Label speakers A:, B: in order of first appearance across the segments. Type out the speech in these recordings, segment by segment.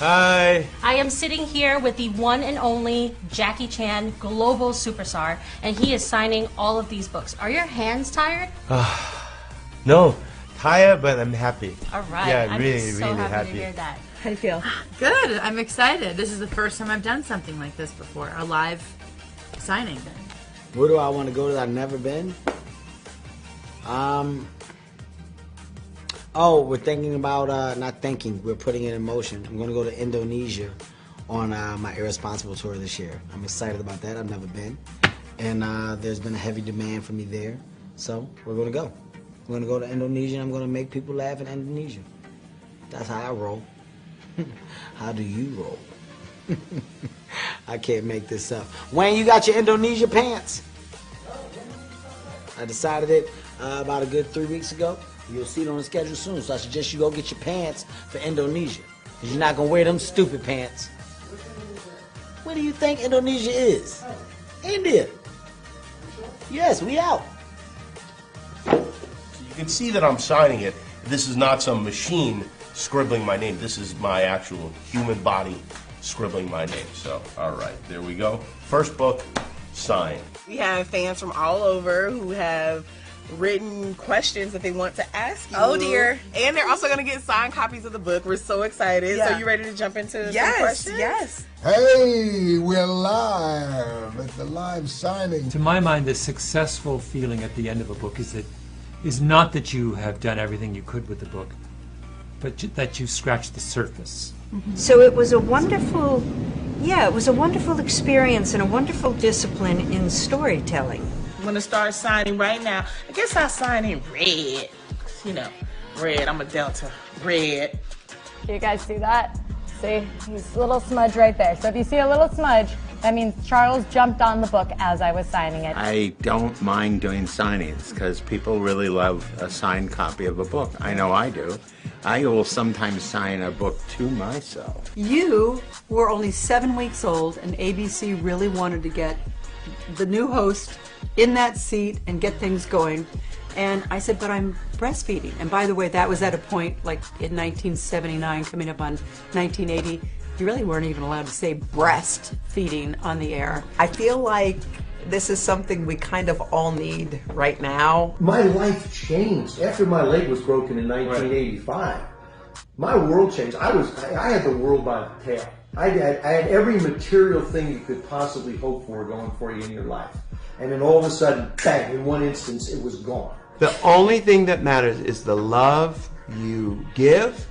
A: Hi.
B: I am sitting here with the one and only Jackie Chan, global superstar, and he is signing all of these books. Are your hands tired?
A: No, tired, but I'm happy.
B: All right.
A: Yeah,
B: I'm
A: really,
B: so
A: really
B: happy
A: happy.
B: to hear that.
C: How do you feel?
D: Good. I'm excited. This is the first time I've done something like this before, a live signing.
E: Where do I want to go that I've never been? Oh, we're thinking about, not thinking, we're putting it in motion. I'm going to go to Indonesia on my Irresponsible tour this year. I'm excited about that. I've never been. And there's been a heavy demand for me there. So we're going to go. We're going to go to Indonesia and I'm going to make people laugh in Indonesia. That's how I roll. How do you roll? I can't make this up. Wayne, you got your Indonesia pants? I decided it about a good 3 weeks ago. You'll see it on the schedule soon, so I suggest you go get your pants for Indonesia. Because you're not going to wear them stupid pants. Where do you think Indonesia is? India. Yes, we out.
F: You can see that I'm signing it. This is not some machine scribbling my name. This is my actual human body scribbling my name. So, all right, there we go. First book, signed.
G: We have fans from all over who have written questions that they want to ask you.
D: Oh dear.
G: And they're also going to get signed copies of the book. We're so excited.
D: Yeah.
G: So you ready to jump into some
D: Yes,
G: questions?
D: yes.
H: Hey, we're live at the live signing.
I: To my mind, the successful feeling at the end of a book is not that you have done everything you could with the book, but that you scratched the surface.
C: So it was a wonderful, it was a wonderful experience and a wonderful discipline in storytelling.
G: I'm going to start signing right now. I guess I'll sign in red. You know, red. I'm a Delta. Red.
J: Can you guys see that? See? He's a little smudge right there. So if you see a little smudge, that means Charles jumped on the book as I was signing it.
K: I don't mind doing signings because people really love a signed copy of a book. I know I do. I will sometimes sign a book to myself.
L: You were only 7 weeks old, and ABC really wanted to get the new host in that seat and get things going. And I said, but I'm breastfeeding. And by the way, that was at a point like in 1979, coming up on 1980. You really weren't even allowed to say breastfeeding on the air.
M: I feel like this is something we kind of all need right now.
N: My life changed after my leg was broken in 1985. My world changed. I had the world by the tail. I had every material thing you could possibly hope for going for you in your life. And then all of a sudden, bang, in one instance, it was gone.
O: The only thing that matters is the love you give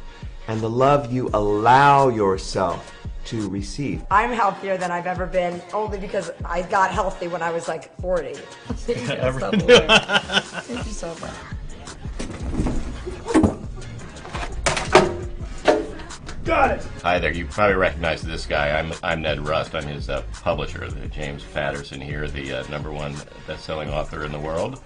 O: and the love you allow yourself to receive.
M: I'm healthier than I've ever been, only because I got healthy when I was like 40.
F: Thank
M: you so much.
F: Got it. Hi there. You probably recognize this guy. I'm Ned Rust. I'm his publisher, the James Patterson here, the #1 best-selling author in the world.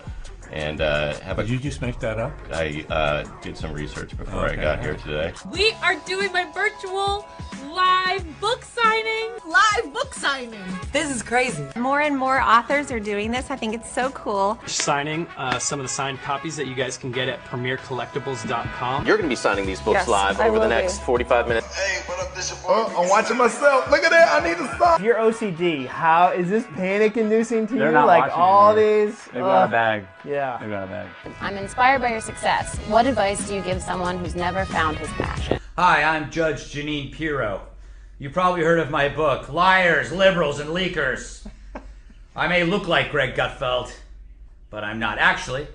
F: And did
I: you just make that up?
F: I did some research before I got here today.
B: We are doing my virtual live book signing.
D: Live book signing.
M: This is crazy.
P: More and more authors are doing this. I think it's so cool.
Q: Signing some of the signed copies that you guys can get at premierecollectibles.com.
R: You're going to be signing these books live over the next 45 minutes.
H: Hey, what up, this your boy? I'm watching myself. Look at that. I need to stop.
S: If you're OCD, how is this panic-inducing to you?
T: They're not
S: like all
T: anymore.
S: these.
T: They've got a bag.
S: Yeah.
T: They've got a bag.
G: I'm inspired by your success. What advice do you give someone who's never found his passion?
C: Hi, I'm Judge Janine Pirro. You probably heard of my book, Liars, Liberals, and Leakers. I may look like Greg Gutfeld, but I'm not. Actually,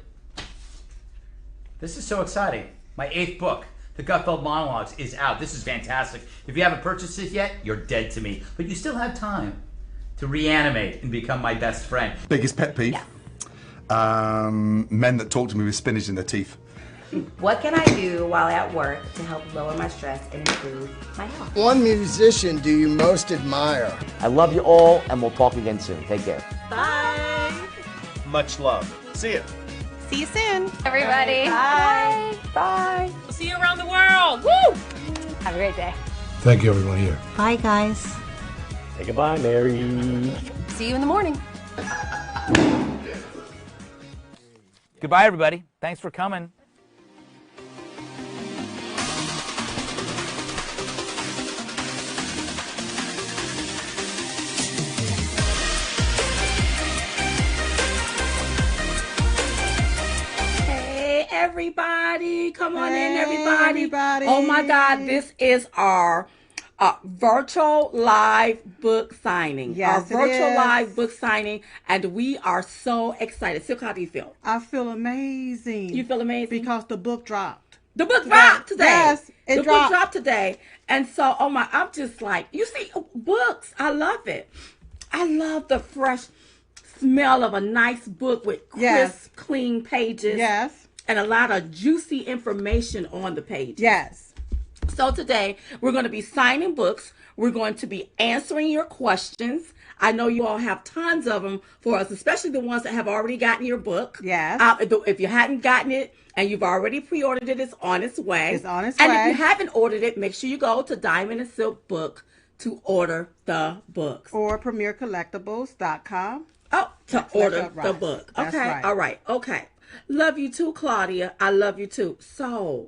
C: this is so exciting. My 8th book, The Gutfeld Monologues, is out. This is fantastic. If you haven't purchased it yet, you're dead to me. But you still have time to reanimate and become my best friend.
H: Biggest pet peeve? Men that talk to me with spinach in their teeth.
E: What can I do while at work to help lower my stress and improve my health?
H: One musician do you most admire?
L: I love you all, and we'll talk again soon. Take care.
G: Bye.
F: Much love. See you.
P: See you soon, everybody.
G: Bye.
P: Bye.
B: We'll see you around the world. Woo!
P: Have a great day.
H: Thank you, everyone here.
M: Bye, guys.
R: Say goodbye, Mary.
P: See you in the morning.
C: Goodbye, everybody. Thanks for coming.
T: everybody. Come on in, everybody. Oh my God, this is our virtual live book signing.
U: Yes,
T: our virtual live book signing, and we are so excited. Silk, how do you feel?
U: I feel amazing.
T: You feel amazing?
U: Because the book dropped.
T: The book dropped today.
U: Yes,
T: the book dropped today. And so, oh my, I'm just like, you see, books, I love it. I love the fresh smell of a nice book with crisp, clean pages.
U: Yes.
T: And a lot of juicy information on the pages.
U: Yes.
T: So today, we're going to be signing books. We're going to be answering your questions. I know you all have tons of them for us, especially the ones that have already gotten your book.
U: Yes.
T: If you hadn't gotten it and you've already pre-ordered it, it's on its way.
U: It's on its
T: and
U: way.
T: And if you haven't ordered it, make sure you go to Diamond and Silk Book to order the books.
U: Or premierecollectibles.com.
T: Oh, to order the book.
U: That's
T: Okay.
U: right.
T: All right. Okay. Love you too, Claudia. I love you too. So,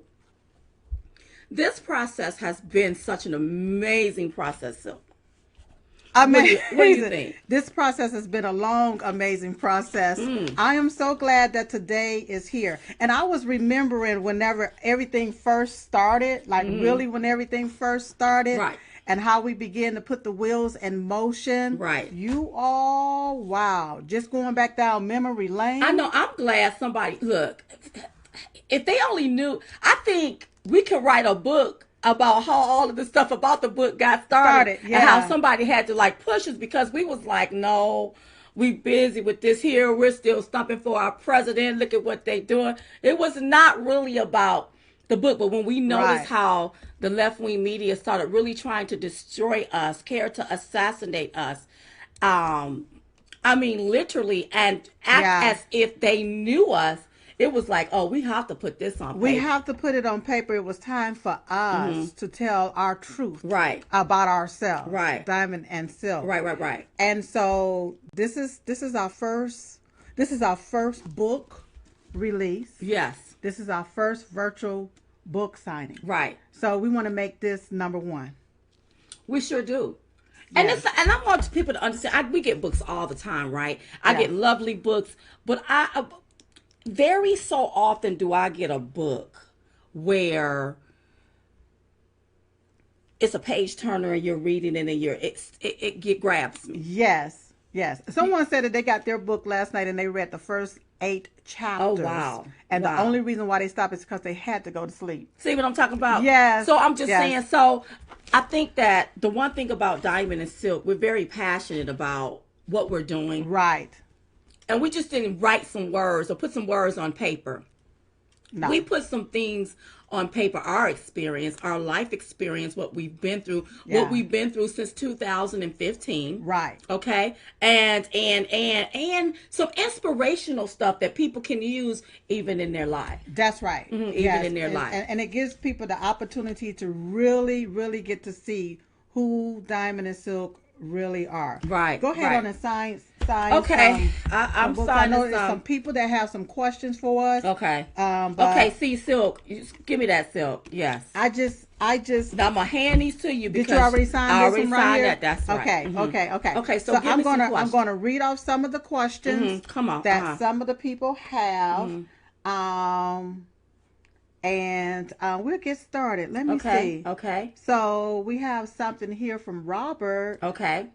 T: this process has been such an amazing process, Silk.
U: Amazing.
T: What do you think?
U: This process has been a long, amazing process. I am so glad that today is here. And I was remembering whenever everything first started, like really when everything first started.
T: Right.
U: And how we began to put the wheels in motion.
T: Right.
U: You all, wow. Just going back down memory lane.
T: I know. I'm glad somebody, look, if they only knew, I think we could write a book about how all of the stuff about the book got started.
U: Yeah.
T: And how somebody had to like push us because we was like, no, we busy with this here. We're still stumping for our president. Look at what they doing. It was not really about the book, but when we noticed how the left-wing media started really trying to destroy us, to assassinate us, I mean, literally, and act as if they knew us, it was like, oh, we have to put this on paper.
U: We have to put it on paper. It was time for us to tell our truth about ourselves.
T: Right.
U: Diamond and Silk.
T: Right.
U: And so this is our first book release.
T: Yes.
U: This is our first virtual book signing.
T: Right.
U: So we want to make this number one.
T: We sure do. And and I want people to understand, we get books all the time, right? I get lovely books, but very so often do I get a book where it's a page turner and you're reading it and it grabs me.
U: Yes. Someone said that they got their book last night and they read the first 8 chapters.
T: Oh, wow.
U: And the only reason why they stopped is because they had to go to sleep.
T: See what I'm talking about?
U: Yes.
T: So I'm just saying, so I think that the one thing about Diamond and Silk, we're very passionate about what we're doing.
U: Right.
T: And we just didn't write some words or put some words on paper. No. We put some things on paper, our experience, our life experience, what we've been through, what we've been through since 2015.
U: Right.
T: Okay. And some inspirational stuff that people can use even in their life.
U: That's right.
T: Even in their life.
U: And it gives people the opportunity to really, really get to see who Diamond and Silk really are.
T: Right.
U: Go ahead on and sign.
T: Okay. I'm signing.
U: I know there's some people that have some questions for us.
T: Okay.
U: But
T: see, Silk. Give me that, Silk. Yes.
U: I just.
T: Now I'm gonna hand these to you because
U: did you already sign this
T: already
U: one right
T: signed
U: here?
T: that. That's right.
U: Okay.
T: Okay. So
U: I'm gonna read off some of the questions.
T: Come on.
U: That some of the people have. And we'll get started. Let me see.
T: Okay.
U: So we have something here from Robert.
T: Okay.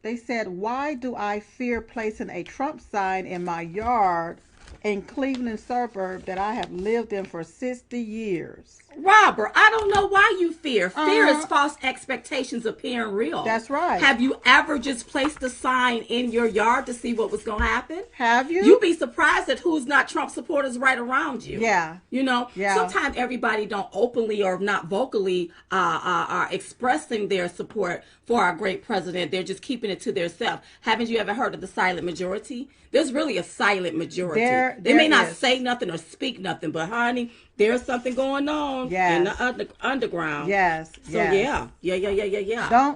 U: They said, why do I fear placing a Trump sign in my yard in Cleveland suburb that I have lived in for 60 years?
T: Robert, I don't know why you fear. Fear is false expectations appearing real.
U: That's right.
T: Have you ever just placed a sign in your yard to see what was going to happen?
U: Have you?
T: You'd be surprised at who's not Trump supporters right around you.
U: Yeah.
T: You know?
U: Yeah.
T: Sometimes everybody don't openly or not vocally are expressing their support for our great president. They're just keeping it to themselves. Haven't you ever heard of the silent majority? There's really a silent majority. They may not say nothing or speak nothing, but honey, there's something going on in the underground.
U: Yes.
T: So yeah.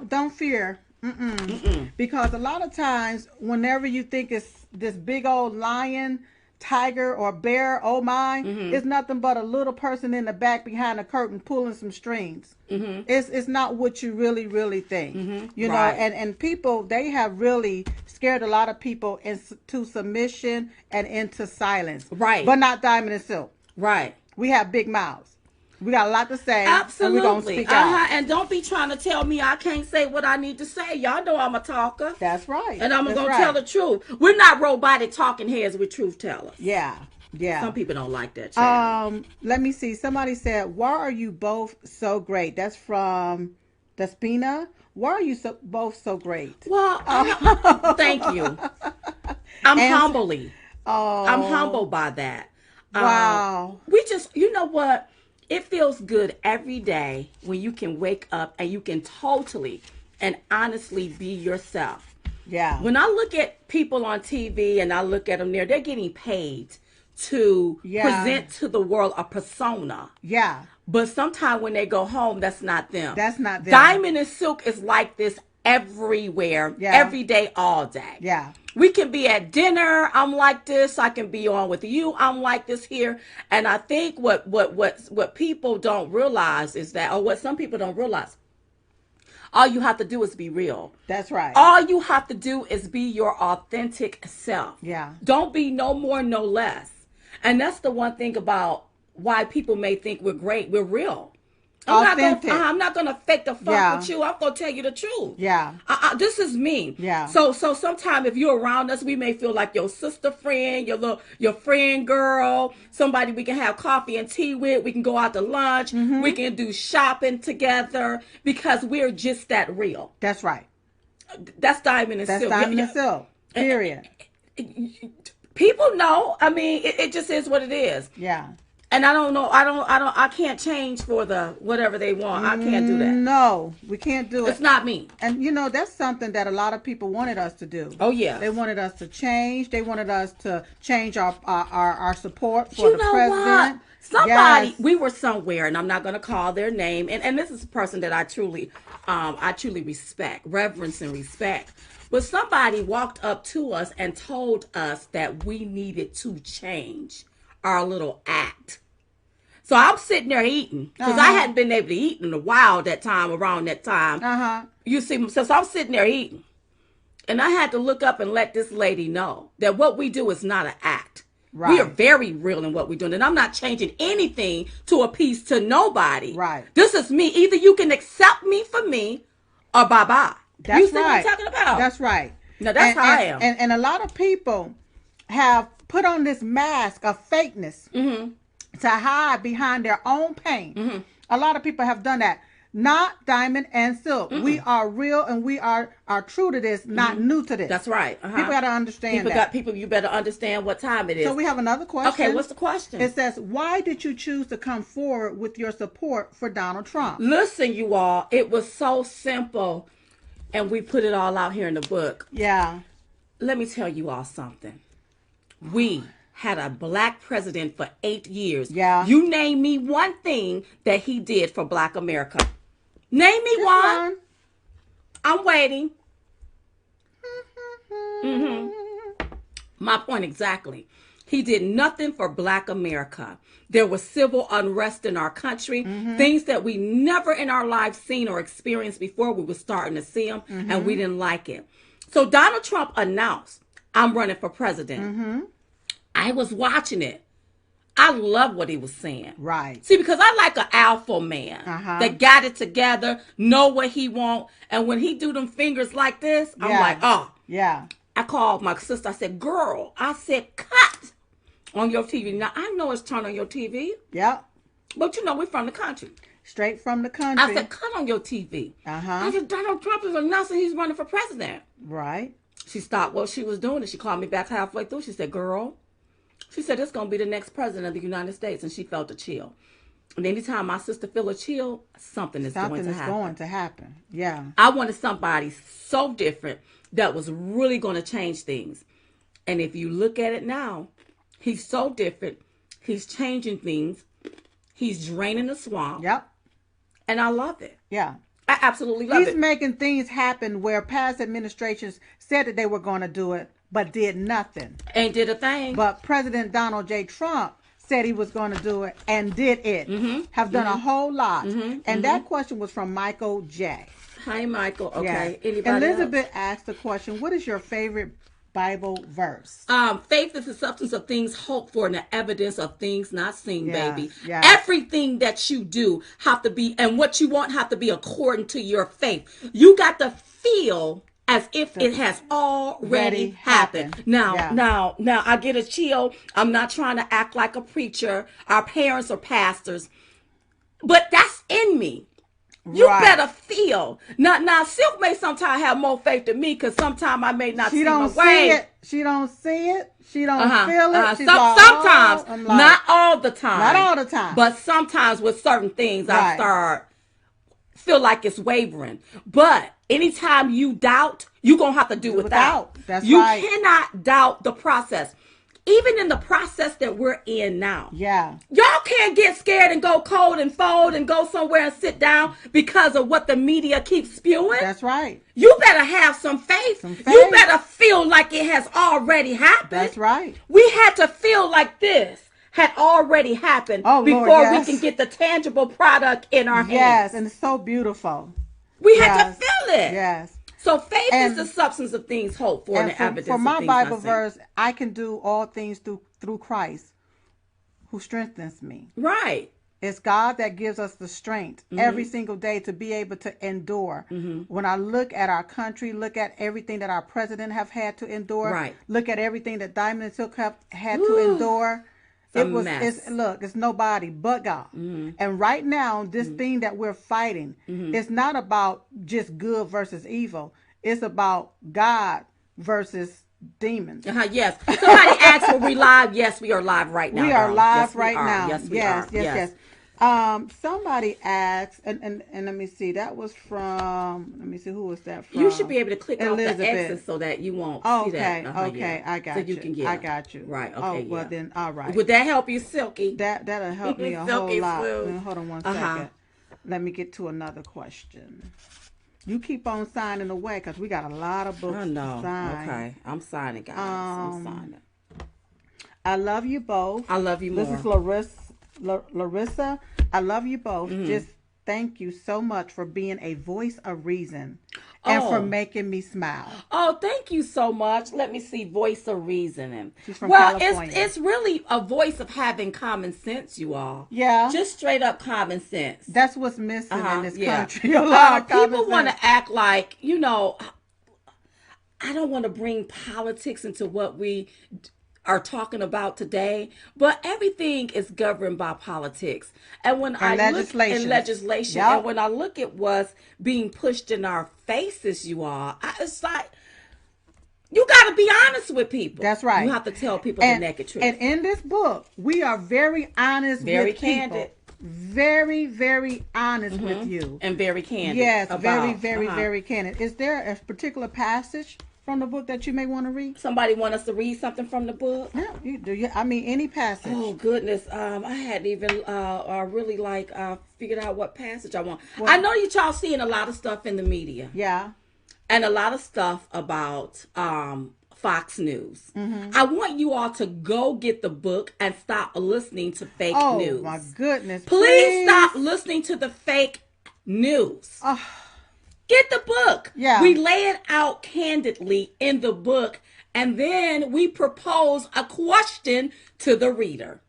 U: Don't fear. Because a lot of times, whenever you think it's this big old lion tiger or bear, oh my,
T: Mhm.
U: it's nothing but a little person in the back behind a curtain pulling some strings.
T: Mhm.
U: It's not what you really think. You know,
T: Right.
U: and people, they have really scared a lot of people into submission and into silence.
T: Right.
U: But not Diamond and Silk.
T: Right.
U: We have big mouths. We got a lot to say.
T: Absolutely.
U: And we're going to speak out.
T: And don't be trying to tell me I can't say what I need to say. Y'all know I'm a talker.
U: That's right.
T: And I'm
U: That's
T: going to
U: right.
T: tell the truth. We're not robotic talking heads, we're truth tellers.
U: Yeah. Yeah.
T: Some people don't like that. Chad.
U: Let me see. Somebody said, "Why are you both so great?" That's from Despina. Why are you both so great?
T: Well, thank you. I'm humbly. I'm humbled by that.
U: Wow.
T: We just, you know what? It feels good every day when you can wake up and you can totally and honestly be yourself.
U: Yeah.
T: When I look at people on TV and I look at them there, they're getting paid to present to the world a persona.
U: Yeah.
T: But sometimes when they go home, that's not them.
U: That's not them.
T: Diamond and Silk is like this everywhere, every day, all day.
U: Yeah.
T: We can be at dinner, I'm like this. I can be on with you, I'm like this here. And I think what people don't realize is that, or what some people don't realize, all you have to do is be real.
U: That's right.
T: All you have to do is be your authentic self.
U: Yeah.
T: Don't be no more, no less. And that's the one thing about why people may think we're great. We're real.
U: Authentic.
T: I'm not gonna fake the fuck
U: Yeah.
T: with you. I'm gonna tell you the truth.
U: Yeah.
T: This is me.
U: Yeah.
T: So sometimes if you're around us, we may feel like your sister friend, your friend girl, somebody we can have coffee and tea with. We can go out to lunch.
U: Mm-hmm.
T: We can do shopping together because we're just that real.
U: That's right.
T: That's Diamond and
U: That's
T: Silk.
U: Diamond and Silk. Period.
T: People know. I mean, it just is what it is.
U: Yeah.
T: And I don't know. I can't change for the whatever they want. I can't do that.
U: No, we can't do it.
T: It's not me.
U: And you know, that's something that a lot of people wanted us to do.
T: Oh yeah.
U: They wanted us to change. They wanted us to change our support for
T: You
U: the
T: know
U: president.
T: what? Somebody,
U: Yes.
T: we were somewhere, and I'm not going to call their name. And this is a person that I truly respect, reverence and respect. But somebody walked up to us and told us that we needed to change our little act. So I'm sitting there eating because I hadn't been able to eat in a while around that time. You see, so I'm sitting there eating. And I had to look up and let this lady know that what we do is not an act.
U: Right.
T: We are very real in what we're doing. And I'm not changing anything to appease to nobody.
U: Right.
T: This is me. Either you can accept me for me or bye-bye.
U: That's
T: you see
U: right.
T: what I'm talking about?
U: That's right.
T: Now, that's how I am.
U: And a lot of people have put on this mask of fakeness to hide behind their own pain. A lot of people have done that. Not Diamond and Silk. We are real and we are true to this, not new to this.
T: That's right.
U: People got to understand that.
T: You better understand what time it is.
U: So we have another question.
T: Okay, what's the question?
U: It says, why did you choose to come forward with your support for Donald Trump?
T: Listen, you all, it was so simple. And we put it all out here in the book.
U: Yeah.
T: Let me tell you all something. We had a black president for 8 years.
U: Yeah.
T: You name me one thing that he did for Black America. Name me one. I'm waiting. My point exactly. He did nothing for Black America. There was civil unrest in our country, things that we never in our lives seen or experienced before. We were starting to see them, and we didn't like it. So Donald Trump announced, I'm running for president. I was watching it. I love what he was saying.
U: Right.
T: See, because I like an alpha man that got it together, know what he want, and when he do them fingers like this, I'm like, oh.
U: Yeah.
T: I called my sister. I said, girl, cut on your TV. Now, I know it's turned on your TV.
U: Yep.
T: But you know, we're from the country.
U: Straight from the country.
T: I said, cut on your TV. I said, Donald Trump is announcing he's running for president.
U: Right.
T: She stopped what she was doing and she called me back halfway through. She said, girl, she said, it's going to be the next president of the United States. And she felt a chill. And anytime my sister feel a chill, something is going to happen.
U: Yeah.
T: I wanted somebody so different that was really going to change things. And if you look at it now, he's so different. He's changing things. He's draining the swamp.
U: Yep.
T: And I love it.
U: Yeah.
T: I absolutely love it.
U: He's making things happen where past administrations said that they were going to do it, but did nothing.
T: Ain't did a thing.
U: But President Donald J. Trump said he was going to do it and did it. Have done a whole lot. And that question was from Michael J.
T: Hi, Michael. Okay.
U: Yeah.
T: Anybody
U: Elizabeth
T: else?
U: asked the question, what is your favorite Bible verse?
T: Faith is the substance of things hoped for and the evidence of things not seen,
U: Yeah,
T: baby.
U: yeah.
T: Everything that you do have to be, and what you want have to be according to your faith. You got to feel as if it has already happened. Now, I get a chill. I'm not trying to act like a preacher. Our parents are pastors, but that's in me. You better feel. Now, Silk may sometimes have more faith than me because sometimes I may not see my way.
U: She don't see it. She don't feel it. She's
T: Sometimes,
U: like,
T: not all the time.
U: Not all the time.
T: But sometimes with certain things, I start feel like it's wavering. But anytime you doubt, you're going to have to do without.
U: That's
T: you
U: right.
T: cannot doubt the process. Even in the process that we're in now.
U: Yeah.
T: Y'all can't get scared and go cold and fold and go somewhere and sit down because of what the media keeps spewing.
U: That's right.
T: You better have some faith. You better feel like it has already happened.
U: That's right.
T: We had to feel like this had already happened before we can get the tangible product in our hands.
U: Yes, and it's so beautiful.
T: We had to feel it.
U: Yes.
T: So faith is the substance of things hoped for and the evidence
U: for
T: of
U: my
T: things
U: Bible
T: not seen.
U: verse, I can do all things through Christ who strengthens me.
T: Right.
U: It's God that gives us the strength every single day to be able to endure. When I look at our country, look at everything that our president have had to endure, look at everything that Diamond and Silk have had to endure. It's nobody but God. And right now, this thing that we're fighting, it's not about just good versus evil. It's about God versus demons.
T: Yes. Somebody asked, were we live? Yes, we are live right now.
U: We are live
T: yes, we
U: right
T: are.
U: now.
T: Yes, we are.
U: Yes. Somebody asked, and let me see, that was from, let me see, who was that from?
T: You should be able to click
U: Elizabeth.
T: off the X's so that you won't see that.
U: Okay, I got you.
T: So you can get
U: I got you.
T: Right, okay,
U: well then, all right.
T: Would that help you, Silky?
U: That'll help me a whole lot. Hold on one second. Let me get to another question. You keep on signing away because we got a lot of books to sign.
T: Okay, I'm signing, guys. I'm signing.
U: I love you both.
T: I love you more.
U: This is Larissa. I love you both. Just thank you so much for being a voice of reason and for making me smile.
T: Oh, thank you so much. Let me see. Voice of reasoning.
U: She's from California.
T: It's really a voice of having common sense, you all.
U: Yeah.
T: Just straight up common sense.
U: That's what's missing in this country. A lot of common
T: people
U: sense.
T: want to act like, I don't want to bring politics into what we are talking about today, but everything is governed by politics. And when I look in legislation, and when I look at what's being pushed in our faces, you all, it's like, you got to be honest with people.
U: That's right.
T: You have to tell people the naked truth.
U: And in this book, we are very honest
T: very
U: with
T: candid.
U: people. Very, very honest with you.
T: And very candid.
U: Yes, very candid. Is there a particular passage from the book that you may want to read?
T: Somebody want us to read something from the book?
U: Yeah, you do. I mean, any passage.
T: Oh goodness, I hadn't even really figured out what passage I want. Well, I know y'all seeing a lot of stuff in the media.
U: Yeah,
T: and a lot of stuff about Fox News. I want you all to go get the book and stop listening to fake news.
U: Oh my goodness!
T: Please stop listening to the fake news. Get the book.
U: Yeah.
T: We lay it out candidly in the book, and then we propose a question to the reader.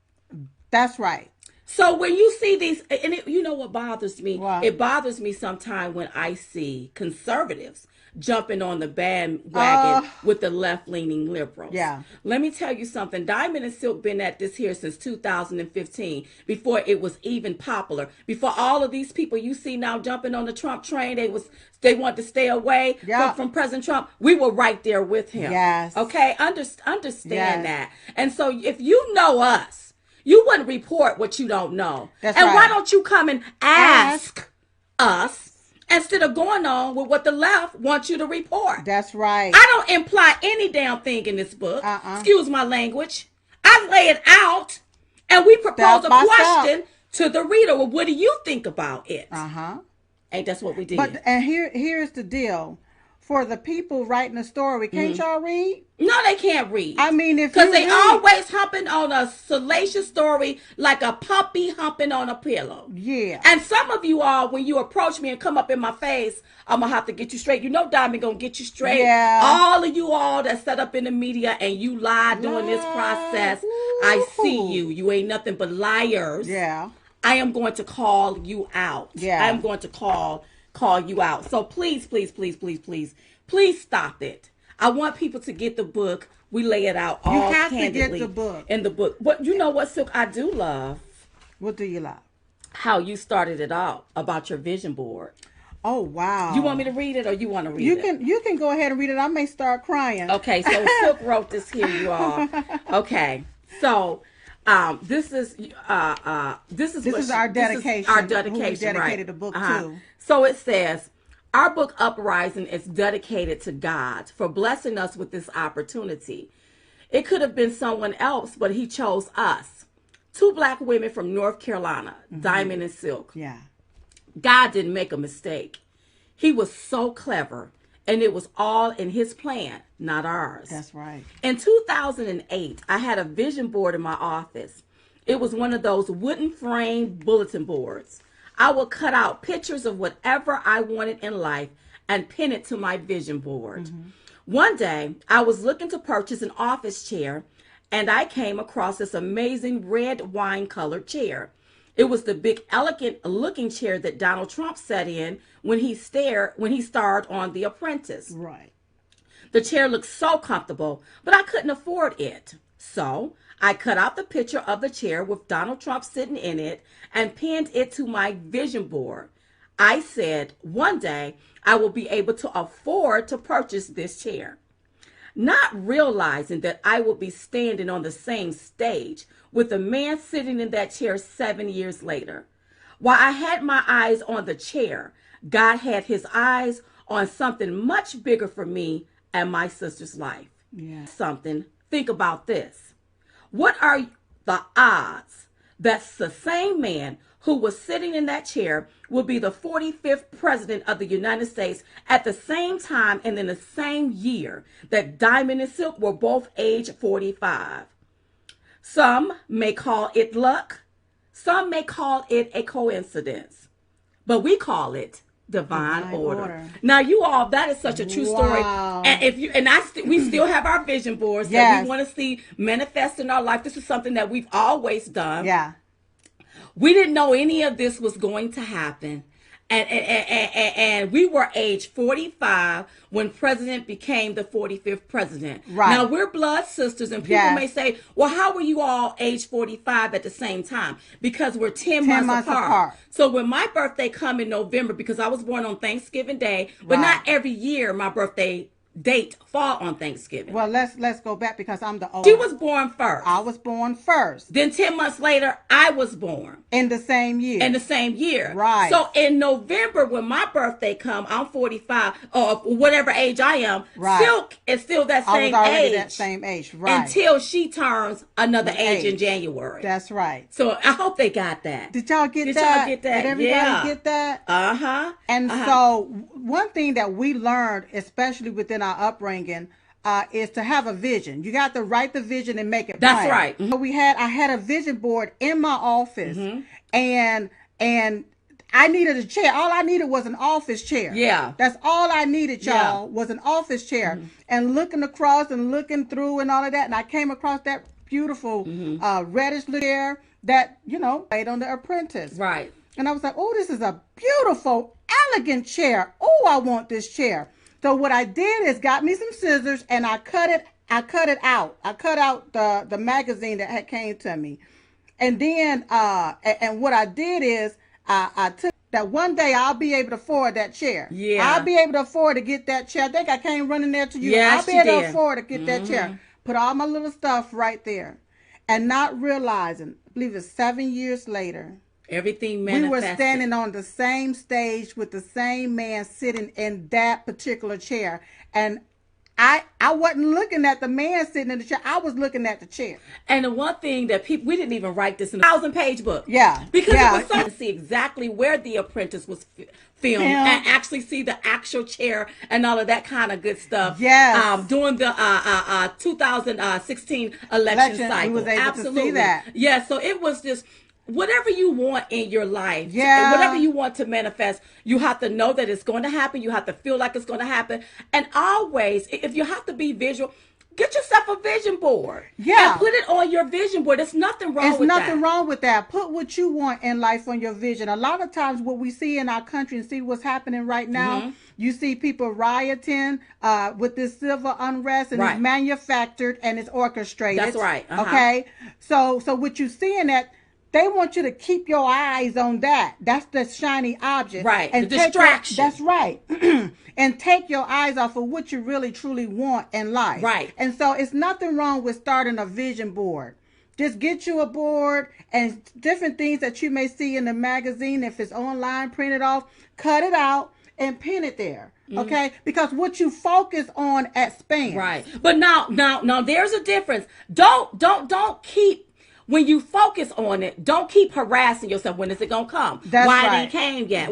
U: That's right.
T: So when you see these, and you know what bothers me? Wow. It bothers me sometimes when I see conservatives jumping on the bandwagon with the left-leaning liberals.
U: Yeah.
T: Let me tell you something. Diamond and Silk been at this here since 2015, before it was even popular. Before all of these people you see now jumping on the Trump train, they want to stay away from President Trump. We were right there with him.
U: Yes.
T: Okay? Understand that. And so if you know us, you wouldn't report what you don't know.
U: That's
T: and
U: right.
T: Why don't you come and ask us instead of going on with what the left wants you to report?
U: That's right.
T: I don't imply any damn thing in this book. Excuse my language. I lay it out, and we propose a question to the reader. Well, what do you think about it?
U: Uh-huh.
T: Ain't that's what we did.
U: And here's the deal. for the people writing the story, can't y'all read?
T: No, they can't read.
U: I mean, if
T: because
U: you
T: they
U: read,
T: always humping on a salacious story like a puppy humping on a pillow.
U: Yeah.
T: And some of you all, when you approach me and come up in my face, I'm gonna have to get you straight. You know, Diamond gonna get you straight.
U: Yeah.
T: All of you all that set up in the media and you lied during this process, I see you. You ain't nothing but liars.
U: Yeah.
T: I am going to call you out.
U: Yeah.
T: I am going to call you out. So please, please, please, please, please, please stop it. I want people to get the book. We lay it out all
U: You have
T: candidly
U: to get the book.
T: in the book. But you know what, Silk, I do love?
U: What do you love?
T: How you started it out about your vision board.
U: Oh, wow.
T: You want me to read it or you want to read it?
U: You can go ahead and read it. I may start crying.
T: Okay, so Silk wrote this here, you all. Okay, so this is our dedication. Our dedication,
U: who we dedicated
T: right?
U: the book to.
T: So it says, our book Uprising is dedicated to God for blessing us with this opportunity. It could have been someone else, but he chose us. 2 black women from North Carolina, Diamond and Silk.
U: Yeah.
T: God didn't make a mistake. He was so clever, and it was all in his plan, not ours.
U: That's right.
T: In 2008, I had a vision board in my office. It was one of those wooden frame bulletin boards. I would cut out pictures of whatever I wanted in life and pin it to my vision board. One day, I was looking to purchase an office chair, and I came across this amazing red wine-colored chair. It was the big, elegant-looking chair that Donald Trump sat in when he starred on The Apprentice.
U: Right.
T: The chair looked so comfortable, but I couldn't afford it. So I cut out the picture of the chair with Donald Trump sitting in it and pinned it to my vision board. I said, one day I will be able to afford to purchase this chair. Not realizing that I would be standing on the same stage with a man sitting in that chair 7 years later. While I had my eyes on the chair, God had his eyes on something much bigger for me and my sister's life.
U: Yeah.
T: Think about this. What are the odds that the same man who was sitting in that chair will be the 45th president of the United States at the same time and in the same year that Diamond and Silk were both age 45? Some may call it luck. Some may call it a coincidence. But we call it divine order. Now, you all, that is such a true story. And we still have our vision boards that we want to see manifest in our life. This is something that we've always done.
U: Yeah.
T: We didn't know any of this was going to happen. And we were age 45 when president became the 45th president.
U: Right.
T: Now, we're blood sisters, and people may say, well, how were you all age 45 at the same time? Because we're 10 months apart. So when my birthday come in November, because I was born on Thanksgiving Day, but not every year my birthday date fall on Thanksgiving.
U: Well, let's go back because I'm the oldest.
T: She was born first.
U: I was born first.
T: Then 10 months later, I was born.
U: In the same year.
T: In the same year.
U: Right.
T: So in November, when my birthday come, I'm 45 or whatever age I am.
U: Right.
T: Silk is still that same
U: I was already
T: age.
U: that same age. Right.
T: Until she turns another age in January.
U: That's right.
T: So I hope they got that.
U: Did y'all get that?
T: Did y'all get that?
U: Did everybody get that?
T: Uh-huh.
U: And so one thing that we learned, especially within our upbringing, is to have a vision. You got to write the vision and make it plain.
T: That's right.
U: So I had a vision board in my office, and I needed a chair. All I needed was an office chair.
T: Yeah.
U: That's all I needed, y'all, was an office chair. And looking across and looking through and all of that, and I came across that beautiful reddish chair that, laid on The Apprentice.
T: Right.
U: And I was like, oh, this is a beautiful, elegant chair. Oh, I want this chair. So what I did is got me some scissors and I cut it out. I cut out the magazine that had came to me. And then and what I did is I took that one day I'll be able to afford that chair.
T: Yeah.
U: I'll be able to afford to get that chair. I think I came running there to you.
T: Yes,
U: I'll be able to afford to get that chair. Put all my little stuff right there. And not realizing, I believe it's 7 years later,
T: everything manifested.
U: We were standing on the same stage with the same man sitting in that particular chair. And I wasn't looking at the man sitting in the chair. I was looking at the chair.
T: And the one thing that we didn't even write this in a 1,000-page book.
U: Yeah.
T: Because
U: yeah.
T: it was so to see exactly where The Apprentice was filmed and actually see the actual chair and all of that kind of good stuff.
U: Yes.
T: During the 2016 election cycle.
U: We was able
T: Absolutely.
U: to see that.
T: Yeah, so it was just whatever you want in your life, whatever you want to manifest, you have to know that it's going to happen. You have to feel like it's going to happen. And always, if you have to be visual, get yourself a vision board.
U: Yeah.
T: And put it on your vision board. There's nothing wrong with that.
U: There's nothing wrong with that. Put what you want in life on your vision. A lot of times what we see in our country and see what's happening right now, you see people rioting with this civil unrest, and it's manufactured and it's orchestrated.
T: That's right.
U: Okay? So what you see in that, they want you to keep your eyes on that. That's the shiny object.
T: Right.
U: And
T: the distraction.
U: That's right. And take your eyes off of what you really, truly want in life.
T: Right.
U: And so it's nothing wrong with starting a vision board. Just get you a board and different things that you may see in the magazine. If it's online, print it off, cut it out, and pin it there. Okay? Because what you focus on expands.
T: Right. But now there's a difference. Don't keep, when you focus on it, don't keep harassing yourself. When is it gonna come?
U: That's
T: Why
U: right.
T: it ain't came yet?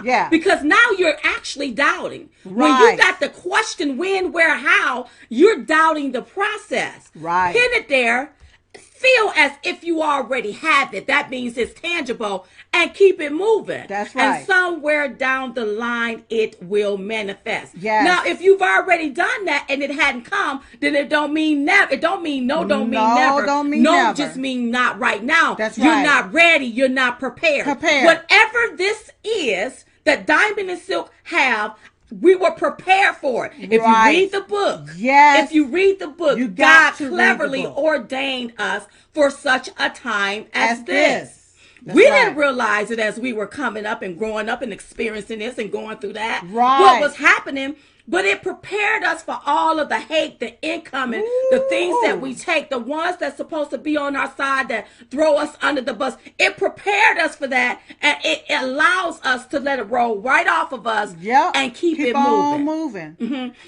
U: Yeah.
T: Because now you're actually doubting. When you got the question when, where, how, you're doubting the process.
U: Right.
T: Pin it there. Feel as if you already have it. That means it's tangible, and keep it moving.
U: That's right.
T: And somewhere down the line, it will manifest.
U: Yes.
T: Now, if you've already done that and it hadn't come, then it don't mean never. It don't mean no, don't mean never.
U: Don't mean
T: no,
U: never.
T: just mean not right now.
U: That's
T: You're
U: right.
T: not ready. You're not prepared. Whatever this is that Diamond and Silk have, we were prepared for it. If you read the book, if you read the book, God cleverly ordained us for such a time as this. We didn't realize it as we were coming up and growing up and experiencing this and going through that. What was happening, but it prepared us for all of the hate, the incoming, the things that we take, the ones that's supposed to be on our side that throw us under the bus. It prepared us for that, and it allows us to let it roll right off of us and keep it moving.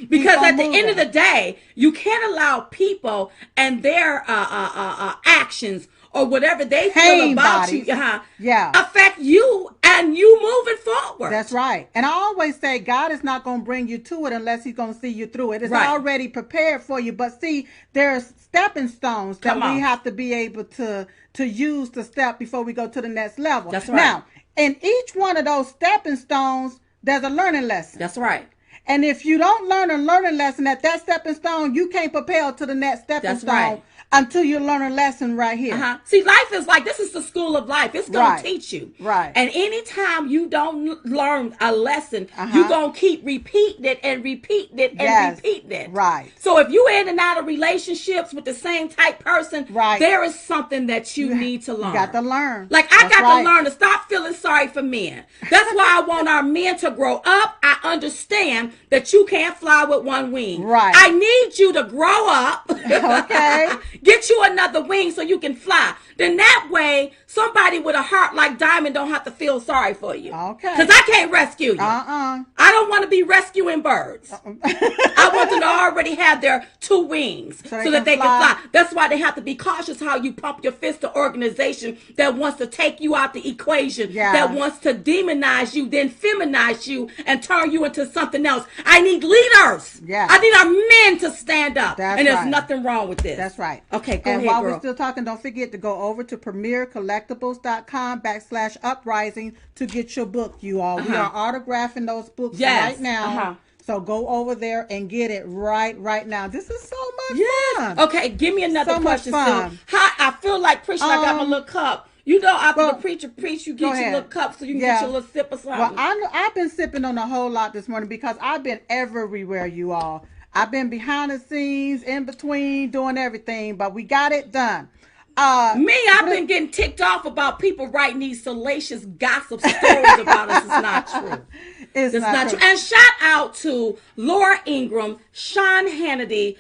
T: Because at the end of the day, you can't allow people and their actions or whatever they feel about you affect you and you moving forward.
U: That's right. And I always say God is not going to bring you to it unless he's going to see you through it. It's already prepared for you. But see, there's stepping stones that we have to be able to use to step before we go to the next level.
T: That's right.
U: Now, in each one of those stepping stones, there's a learning lesson.
T: That's right.
U: And if you don't learn a learning lesson at that stepping stone, you can't propel to the next stepping stone until you learn a lesson right here.
T: See, life is like, this is the school of life. It's going to teach you.
U: Right.
T: And anytime you don't learn a lesson, you're going to keep repeating it and repeating it and repeating it.
U: Right.
T: So if you in and out of relationships with the same type person, there is something that you need to learn.
U: You got to learn.
T: Like, I got to learn to stop feeling sorry for men. That's why I want our men to grow up. I understand that you can't fly with one wing.
U: Right.
T: I need you to grow up.
U: Okay.
T: Get you another wing so you can fly. Then that way, somebody with a heart like Diamond don't have to feel sorry for you.
U: Okay.
T: Because I can't rescue you. I don't want to be rescuing birds. I want them to already have their two wings so that they can fly. That's why they have to be cautious how you pump your fist to organization that wants to take you out the equation, that wants to demonize you, then feminize you, and turn you into something else. I need leaders. I need our men to stand up. And there's nothing wrong with this.
U: That's right.
T: Okay, go
U: and
T: ahead,
U: while
T: girl.
C: Oh,
U: we're still talking, don't forget to go over to premierecollectibles.com/uprising to get your book, you all. We are autographing those books right now. So go over there and get it right now. This is so much fun.
T: Okay, give me another question.
U: Fun.
T: How I feel like preaching. I got my little cup. You know, after the preacher preach, you get your little cup so you can get your little sip or something.
U: Well, I've been sipping on a whole lot this morning because I've been everywhere, you all. I've been behind the scenes, in between, doing everything, but we got it done.
T: I've been getting ticked off about people writing these salacious gossip stories about us. It's not true.
U: It's not true.
T: And shout out to Laura Ingraham, Sean Hannity,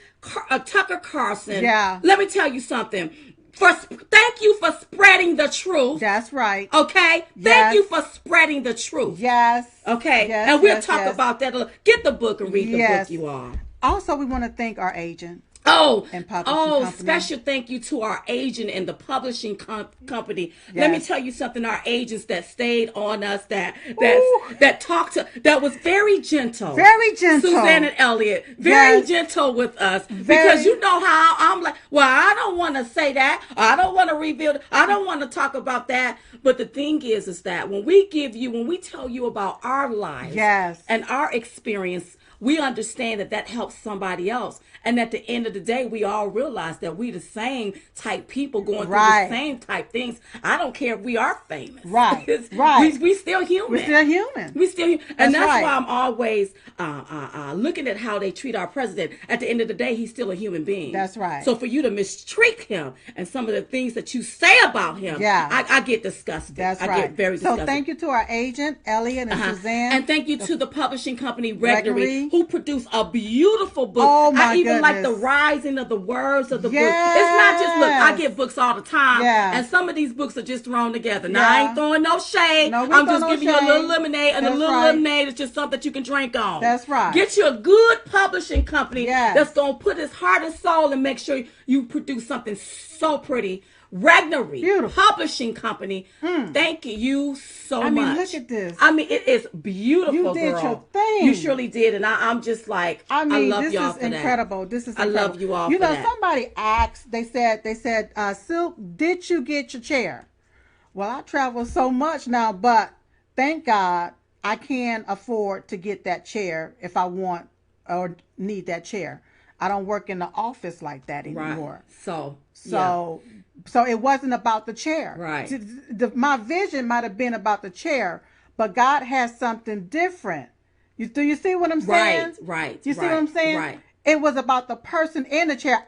T: Tucker Carlson.
U: Yeah.
T: Let me tell you something. Thank thank you for spreading the truth.
U: That's right.
T: Okay?
U: Yes.
T: Thank you for spreading the truth.
U: Yes.
T: Okay?
U: Yes,
T: and we'll
U: yes,
T: talk
U: yes.
T: about that a little. Get the book and read the
U: Yes.
T: book, you all.
U: Also, we want to thank our agent.
T: And
U: publishing company.
T: special thank you to our agent and the publishing company. Let me tell you something. Our agents that stayed on us, that talked to, that was very gentle.
U: Very gentle.
T: Suzanne and Elliot, very gentle with us. Because you know how I'm like, well, I don't want to say that. I don't want to reveal. I don't want to talk about that. But the thing is that when we tell you about our lives and our experience, we understand that helps somebody else. And at the end of the day, we all realize that we the same type people going through the same type things. I don't care if we are famous.
U: Right.
T: We still human.
U: We're still human.
T: We still human. And that's
U: right.
T: why I'm always looking at how they treat our president. At the end of the day, he's still a human being.
U: That's right.
T: So for you to mistreat him and some of the things that you say about him, I get disgusted.
U: That's
T: I
U: right.
T: get very disgusted.
U: So thank you to our agent, Elliot and Suzanne.
T: And thank you to the publishing company, Regnery, who produced a beautiful book.
U: Oh, my
T: I even like the
U: goodness.
T: rising of the words of the book. It's not just, look, I get books all the time, and some of these books are just thrown together. Now, I ain't throwing no shade.
U: No, we
T: I'm
U: throw
T: just
U: no
T: giving you a
U: shade.
T: little lemonade, and
U: That's
T: a little
U: right.
T: lemonade is just something that you can drink on.
U: That's right.
T: Get you a good publishing company that's going to put his heart and soul and make sure you produce something so pretty. Regnery Publishing Company. Thank you so much.
U: I mean, look at this.
T: I mean, it is beautiful.
U: You did
T: girl.
U: your thing.
T: You surely did, and I'm just like, I love
U: this
T: y'all
U: is
T: for
U: incredible.
T: that.
U: This is
T: I
U: incredible.
T: love you all.
U: You
T: for
U: know,
T: that.
U: somebody asked. They said, Silk, did you get your chair? Well, I travel so much now, but thank God I can afford to get that chair if I want or need that chair. I don't work in the office like that anymore.
T: Right.
U: So it wasn't about the chair.
T: Right.
U: My vision might have been about the chair, but God has something different. Do you see what I'm saying?
T: Right.
U: You see what I'm saying?
T: Right.
U: It was about the person in the chair.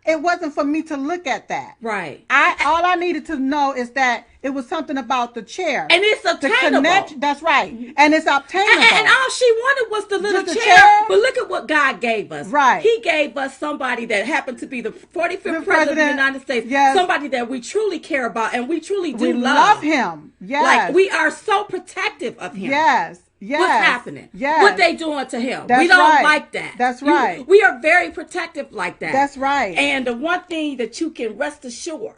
U: It wasn't for me to look at that.
T: Right.
U: All I needed to know is that it was something about the chair.
T: And it's obtainable.
U: That's right. And it's obtainable.
T: And all she wanted was the little
U: Just a
T: chair.
U: chair.
T: But look at what God gave us.
U: Right.
T: He gave us somebody that happened to be the 45th president of the United States.
U: Yes.
T: Somebody that we truly care about and we truly do
U: We love him. Yes.
T: Like, we are so protective of him.
U: Yes. Yes.
T: What's happening?
U: Yes.
T: What they doing to him?
U: That's
T: We don't
U: right.
T: like that.
U: That's right.
T: We are very protective like that.
U: That's right.
T: And the one thing that you can rest assured,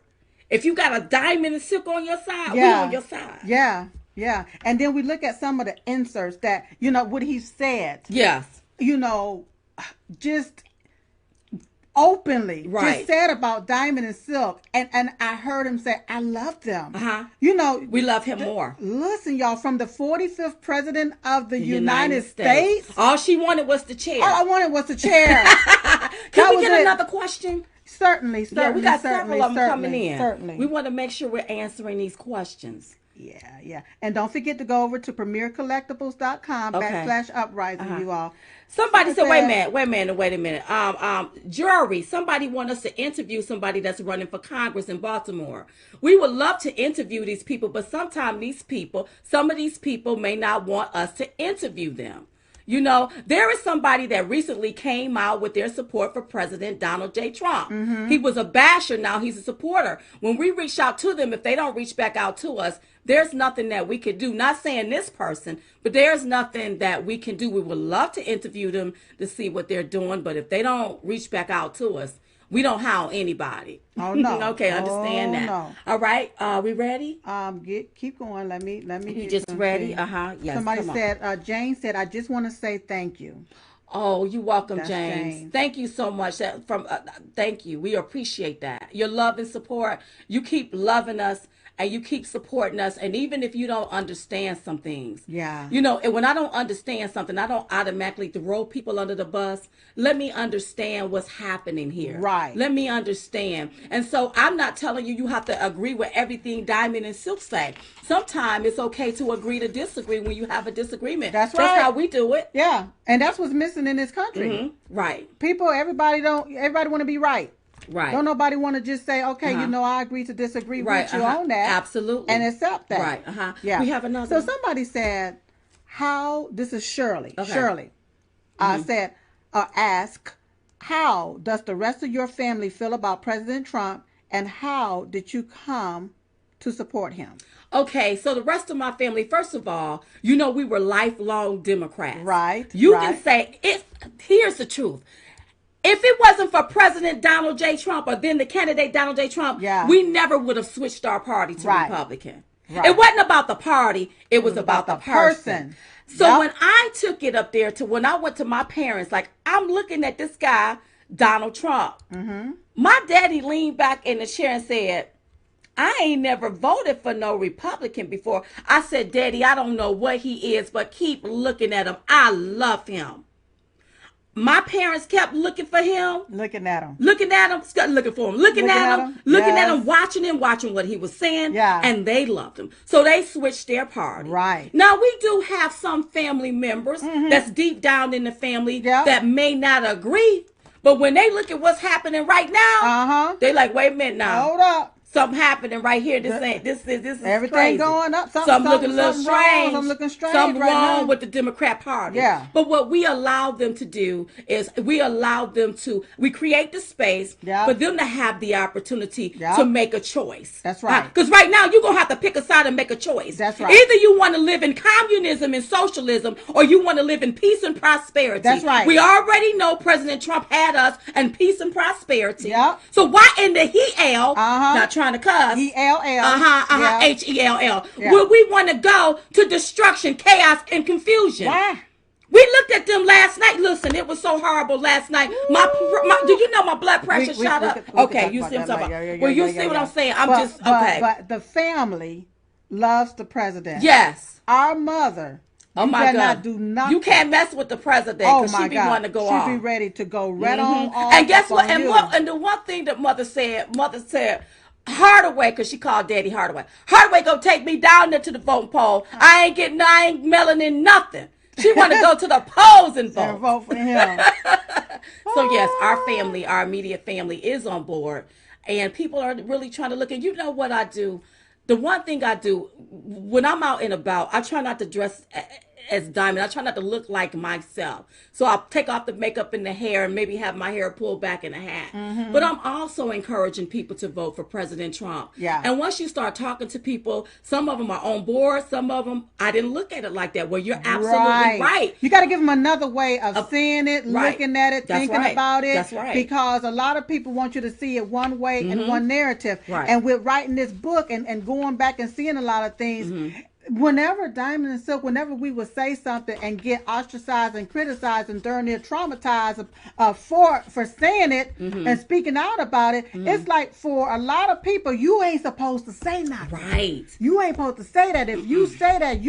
T: if you got a diamond and silk on your side, we on your side.
U: Yeah. Yeah. And then we look at some of the inserts that, what he said.
T: Yes.
U: Just openly
T: Right.
U: just said about diamond and silk, and I heard him say, I love them.
T: We love him more.
U: Listen, y'all, from the 45th president of the United States.
T: All she wanted was the chair.
U: All I wanted was the chair.
T: Can we get another question?
U: Certainly.
T: Yeah, we got several of them
U: certainly,
T: coming in.
U: Certainly.
T: We want to make sure we're answering these questions.
U: Yeah. And don't forget to go over to premierecollectibles.com /uprising, you all.
T: Somebody said, wait a minute. Jury, somebody want us to interview somebody that's running for Congress in Baltimore. We would love to interview these people, but sometimes some of these people may not want us to interview them. There is somebody that recently came out with their support for President Donald J. Trump.
U: Mm-hmm.
T: He was a basher. Now he's a supporter. When we reach out to them, if they don't reach back out to us, there's nothing that we could do. Not saying this person, but there's nothing that we can do. We would love to interview them to see what they're doing. But if they don't reach back out to us, we don't hound anybody.
U: Oh, no.
T: Okay, understand that.
U: No.
T: All right, we ready?
U: Keep going. Let me.
T: You just ready? Yes.
U: Somebody said, Jane said, I just want to say thank you.
T: Oh, you're welcome,
U: That's
T: James. Thank you so much. Thank you. We appreciate that. Your love and support. You keep loving us. And you keep supporting us. And even if you don't understand some things.
U: Yeah.
T: And when I don't understand something, I don't automatically throw people under the bus. Let me understand what's happening here.
U: Right.
T: Let me understand. And so I'm not telling you have to agree with everything Diamond and Silk say. Sometimes it's okay to agree to disagree when you have a disagreement.
U: That's right.
T: That's how we do it.
U: Yeah. And that's what's missing in this country.
T: Mm-hmm. Right.
U: Everybody want to be right.
T: Right.
U: Don't nobody want to just say, okay, I agree to disagree with you on that.
T: Absolutely.
U: And accept that.
T: Right.
U: Yeah.
T: We have another.
U: So somebody said, this is Shirley.
T: Okay.
U: Shirley ask, how does the rest of your family feel about President Trump and how did you come to support him?
T: Okay, so the rest of my family, first of all, you know, we were lifelong Democrats.
U: Right.
T: You
U: right.
T: can say, here's the truth. If it wasn't for President Donald J. Trump or then the candidate Donald J. Trump, we never would have switched our party to Republican. Right. It wasn't about the party. It was about the person. So when I took it up there to when I went to my parents, like I'm looking at this guy, Donald Trump. My daddy leaned back in the chair and said, I ain't never voted for no Republican before. I said, Daddy, I don't know what he is, but keep looking at him. I love him. My parents kept looking for him.
U: Looking at him.
T: Looking for him. Looking at him, watching what he was saying. Yeah. And they loved him. So they switched their party.
U: Right.
T: Now, we do have some family members that's deep down in the family that may not agree. But when they look at what's happening right now, they like, wait a minute now.
U: Hold up.
T: Something happening right here. This is
U: everything
T: crazy.
U: Going up.
T: Something looking a little strange.
U: Something looking strange.
T: Something
U: right
T: wrong
U: now.
T: with the Democrat Party.
U: Yeah.
T: But what we allow them to do is we create the space for them to have the opportunity to make a choice.
U: That's right.
T: Because right now you're gonna have to pick a side and make a choice.
U: That's right.
T: Either you want to live in communism and socialism, or you want to live in peace and prosperity.
U: That's right.
T: We already know President Trump had us in peace and prosperity.
U: Yep.
T: So why in the HEL? Not trying to cuss.
U: HELL.
T: HELL. Will we want to go to destruction, chaos, and confusion?
U: Yeah.
T: We looked at them last night. Listen, it was so horrible last night. Do you know my blood pressure shot up? Okay, you see what I'm talking about. Well, you see what I'm saying.
U: But the family loves the president.
T: Yes.
U: Our mother.
T: Oh my God!
U: Do nothing.
T: You can't mess with the president because she be wanting to go off.
U: She be ready to go right on.
T: And guess what? And the one thing that mother said, Hardaway, because she called Daddy Hardaway. Hardaway gonna take me down there to the voting poll. I ain't melanin nothing. She want to go to the polls and vote.
U: Vote for him.
T: So yes, our immediate family is on board, and people are really trying to look. And you know what I do? The one thing I do when I'm out and about, I try not to dress as Diamond. I try not to look like myself. So I'll take off the makeup and the hair and maybe have my hair pulled back in a hat. But I'm also encouraging people to vote for President Trump.
U: Yeah.
T: And once you start talking to people, some of them are on board. Some of them, I didn't look at it like that. Well, you're absolutely right.
U: You got to give them another way of seeing it, looking at it, thinking about it.
T: That's right.
U: Because a lot of people want you to see it one way and one narrative.
T: Right.
U: And with writing this book and going back and seeing a lot of things, whenever Diamond and Silk, whenever we would say something and get ostracized and criticized and darn near traumatized for saying it and speaking out about it, it's like for a lot of people, you ain't supposed to say nothing.
T: Right.
U: You ain't supposed to say that. If you say that,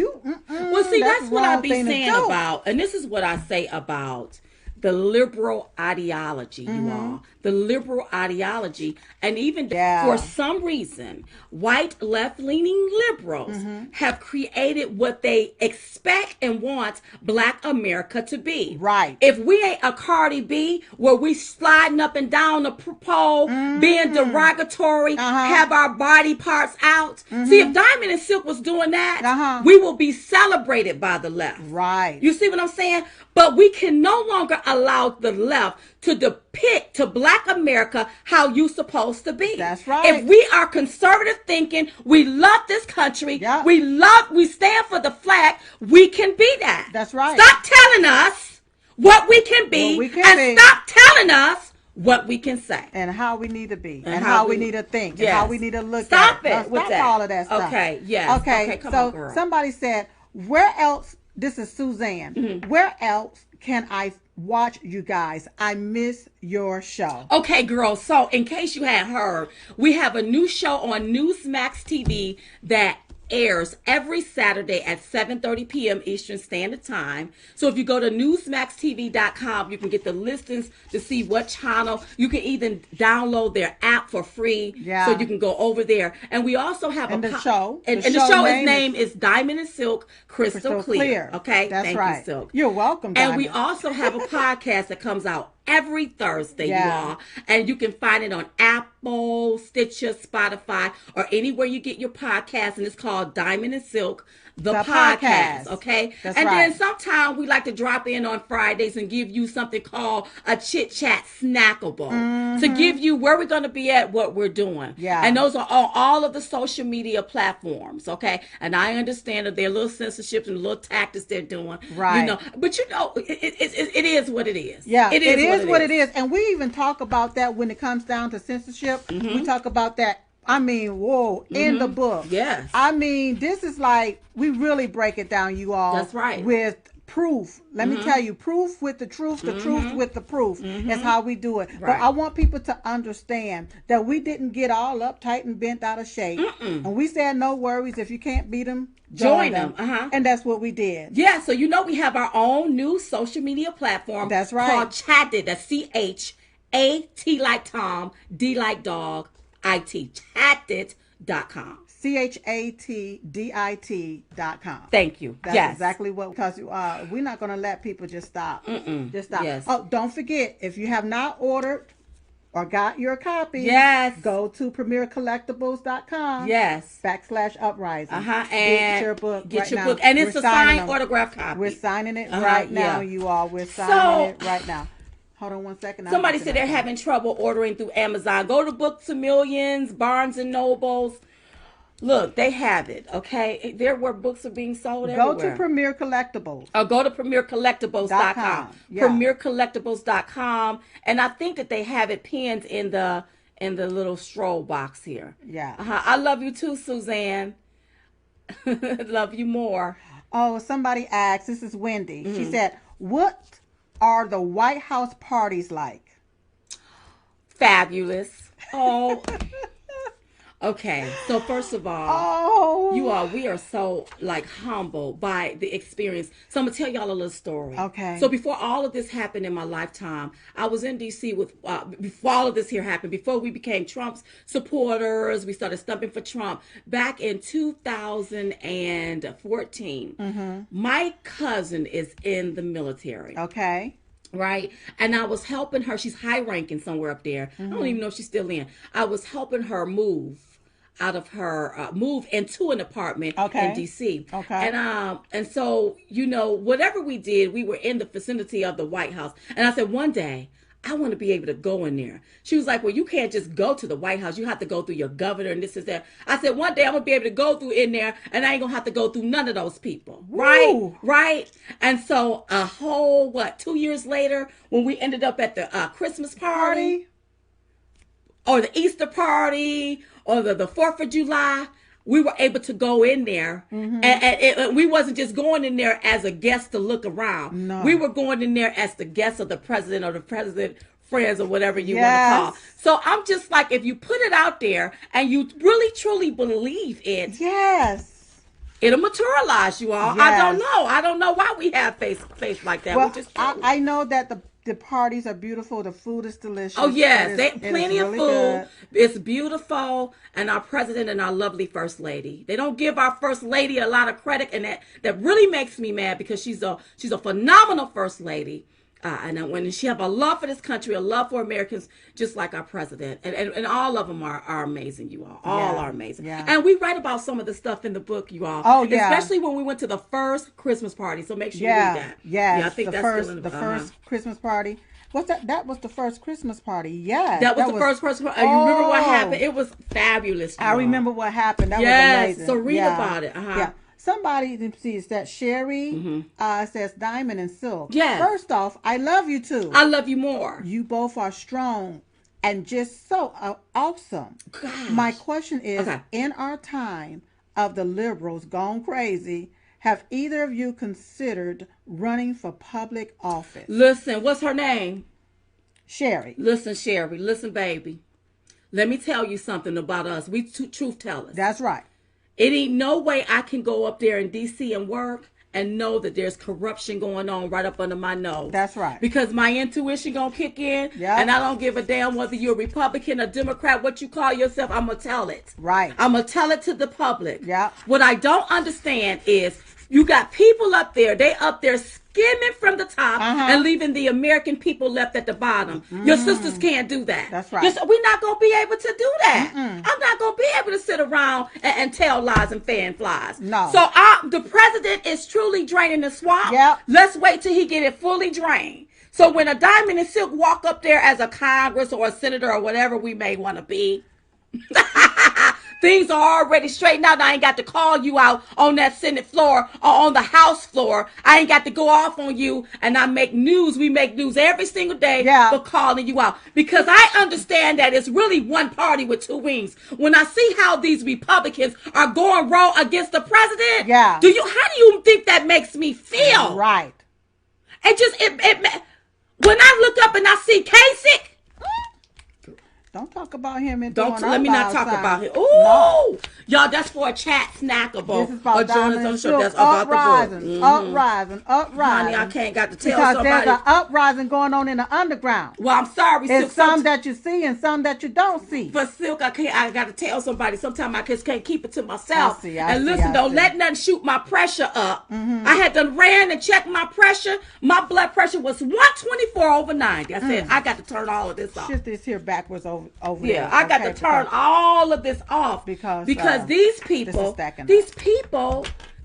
T: well, see, that's what I be saying about, and this is what I say about the liberal ideology, you all. The liberal ideology. And even for some reason, white left-leaning liberals have created what they expect and want Black America to be.
U: Right.
T: If we ain't a Cardi B, where we sliding up and down the pole, being derogatory, have our body parts out. See, if Diamond and Silk was doing that, we will be celebrated by the left.
U: Right.
T: You see what I'm saying? But we can no longer allow the left to depict to Black America how you supposed to be.
U: That's right.
T: If we are conservative thinking, we love this country, we stand for the flag, we can be that.
U: That's right.
T: Stop telling us what we can be, stop telling us what we can say.
U: And how we need to be. And how we need to think.
T: Yes.
U: And how we need to look
T: stop
U: at
T: it. Stop
U: with all of that stuff.
T: Okay, yes.
U: Okay,
T: come
U: so
T: on, girl.
U: Somebody said, where else, this is Suzanne, where else can I watch you guys? I miss your show.
T: Okay, girl. So in case you hadn't heard, we have a new show on Newsmax TV that airs every Saturday at 7:30 p.m. Eastern Standard Time. So if you go to newsmaxtv.com, you can get the listings to see what channel. You can even download their app for free.
U: Yeah.
T: So you can go over there. And we also have
U: the show.
T: And the show's name is Diamond and Silk Crystal Clear. Okay.
U: That's
T: Thank
U: right.
T: you, Silk.
U: You're welcome, Diamond.
T: And we also have a podcast that comes out every Thursday, you all. And you can find it on Apple, Stitcher, Spotify, or anywhere you get your podcast. And it's called Diamond and Silk the
U: podcast.
T: podcast, okay?
U: That's
T: and
U: right.
T: then sometimes we like to drop in on Fridays and give you something called a chit chat snackable to give you where we're going to be at, what we're doing.
U: Yeah.
T: And those are on all of the social media platforms, okay? And I understand that there are little censorships and little tactics they're doing,
U: Right.
T: You know, but you know, it is what it is.
U: Yeah,
T: it
U: is what it is. And we even talk about that when it comes down to censorship. We talk about that. I mean, whoa, in the book.
T: Yes.
U: I mean, this is like, we really break it down, you all.
T: That's right.
U: With proof. Let me tell you, proof with the truth with the proof is how we do it. But
T: Right.
U: I want people to understand that we didn't get all uptight and bent out of shape. And we said, no worries. If you can't beat them, join them. And that's what we did.
T: Yeah, so you know we have our own new social media platform.
U: That's right.
T: Called Chatted. That's CHAT like Tom, D like dog, IT. Chatted.com.
U: CHATDIT.com.
T: Thank you.
U: That's
T: yes.
U: exactly what, because we're not going to let people just stop. Just stop.
T: Yes.
U: Oh, don't forget, if you have not ordered or got your copy,
T: Yes.
V: go to premierecollectibles.com.
T: Yes.
U: /Uprising.
T: And
U: get your book.
T: Get
U: right
T: your
U: now.
T: book. And it's
U: We're
T: a
U: signing
T: signed
U: them.
T: autograph copy.
U: We're signing it right now, you all. We're signing
T: So-
U: it right now. Hold on one second.
T: Somebody said they're having trouble ordering through Amazon. Go to Books a Millions, Barnes and Nobles. Look, they have it, okay? They're where books are being sold
U: Go
T: everywhere.
V: to Premiere Collectibles.
T: Or go to premierecollectibles.com.
U: Yeah.
T: Premierecollectibles.com. And I think that they have it pinned in the little stroll box here.
U: Yeah.
T: I love you too, Suzanne. Love you more.
U: Oh, somebody asked, this is Wendy. She said, what are the White House parties like?
T: Fabulous. Oh. Okay, so first of all, you all, we are so like humbled by the experience. So I'm gonna tell y'all a little story.
U: Okay.
T: So before all of this happened in my lifetime, I was in DC with before all of this here happened. Before we became Trump's supporters, we started stumping for Trump back in 2014. My cousin is in the military.
U: Okay.
T: Right. And I was helping her. She's high ranking somewhere up there. I don't even know if she's still in. I was helping her move out of her move into an apartment in DC.
U: Okay.
T: And so, you know, whatever we did, we were in the vicinity of the White House. And I said, one day, I want to be able to go in there. She was like, well, you can't just go to the White House. You have to go through your governor and this is that. I said, one day I'm going to be able to go through in there and I ain't going to have to go through none of those people. Right?
U: Woo.
T: Right? And so a whole, 2 years later, when we ended up at the Christmas party or the Easter party or the 4th of July, we were able to go in there, and we wasn't just going in there as a guest to look around.
U: No.
T: We were going in there as the guest of the president or the president friends or whatever you want to call. So I'm just like, if you put it out there and you really truly believe it, it'll materialize, you all.
U: Yes.
T: I don't know why we have faith like that.
U: Well,
T: We just
U: I know that the parties are beautiful. The food is delicious.
T: Oh yes,
U: It is
T: plenty of
U: really
T: food.
U: good.
T: It's beautiful, and our president and our lovely first lady. They don't give our first lady a lot of credit, and that really makes me mad because she's a phenomenal first lady. And when she have a love for this country, a love for Americans, just like our president, and all of them are amazing, you all. All are amazing.
U: Yeah.
T: And we write about some of the stuff in the book, you all.
U: Oh, yeah.
T: Especially when we went to the first Christmas party. So make sure you read that.
U: Yes.
T: Yeah, I think
U: the
T: that's
U: first,
T: still in
U: the first Christmas party. What's that? That was the first Christmas party. Yes.
T: That was the first Christmas party. You remember what happened? It was fabulous.
U: I remember what happened. That was amazing.
T: So read about it.
U: Yeah. Somebody sees that Sherry says diamond and silk.
T: Yes.
U: First off, I love you too.
T: I love you more.
U: You both are strong and just so awesome.
T: Gosh.
U: My question is, in our time of the liberals gone crazy, have either of you considered running for public office?
T: Listen, what's her name?
U: Sherry.
T: Listen, Sherry. Listen, baby. Let me tell you something about us. We truth tellers.
U: That's right.
T: It ain't no way I can go up there in D.C. and work and know that there's corruption going on right up under my nose.
U: That's right.
T: Because my intuition gonna kick in, and I don't give a damn whether you're a Republican or Democrat, what you call yourself, I'm gonna tell it.
U: Right.
T: I'm gonna tell it to the public.
U: Yeah.
T: What I don't understand is you got people up there, they up there skimming from the top and leaving the American people left at the bottom. Your sisters can't do that.
U: That's right.
T: We're not going to be able to do that. I'm not going to be able to sit around and tell lies and fan flies.
U: No.
T: So the president is truly draining the swamp.
U: Yep.
T: Let's wait till he get it fully drained. So when a Diamond and Silk walk up there as a Congress or a senator or whatever we may want to be, things are already straightened out. I ain't got to call you out on that Senate floor or on the House floor. I ain't got to go off on you, and I make news. We make news every single day for calling you out, because I understand that it's really one party with two wings. When I see how these Republicans are going raw against the president, how do you think that makes me feel?
U: Right.
T: It when I look up and I see Kasich.
U: Don't talk about him and
T: let me not talk about him. Ooh,
U: no.
T: Y'all, that's for a chat snackable.
U: This is about
T: journalism show. That's
U: uprising,
T: about the book.
U: uprising.
T: Honey, I can't got to tell
U: because
T: somebody.
U: There's an uprising going on in the underground.
T: Well, I'm sorry.
U: It's some that you see and some that you don't see.
T: For Silk, I got to tell somebody. Sometimes I just can't keep it to myself.
U: I
T: listen, don't let nothing shoot my pressure up. I had to ran and check my pressure. My blood pressure was 124/90. I said, I got to turn all of this off.
U: Shift this here backwards over there.
T: Yeah, I got to turn all of this off because these people,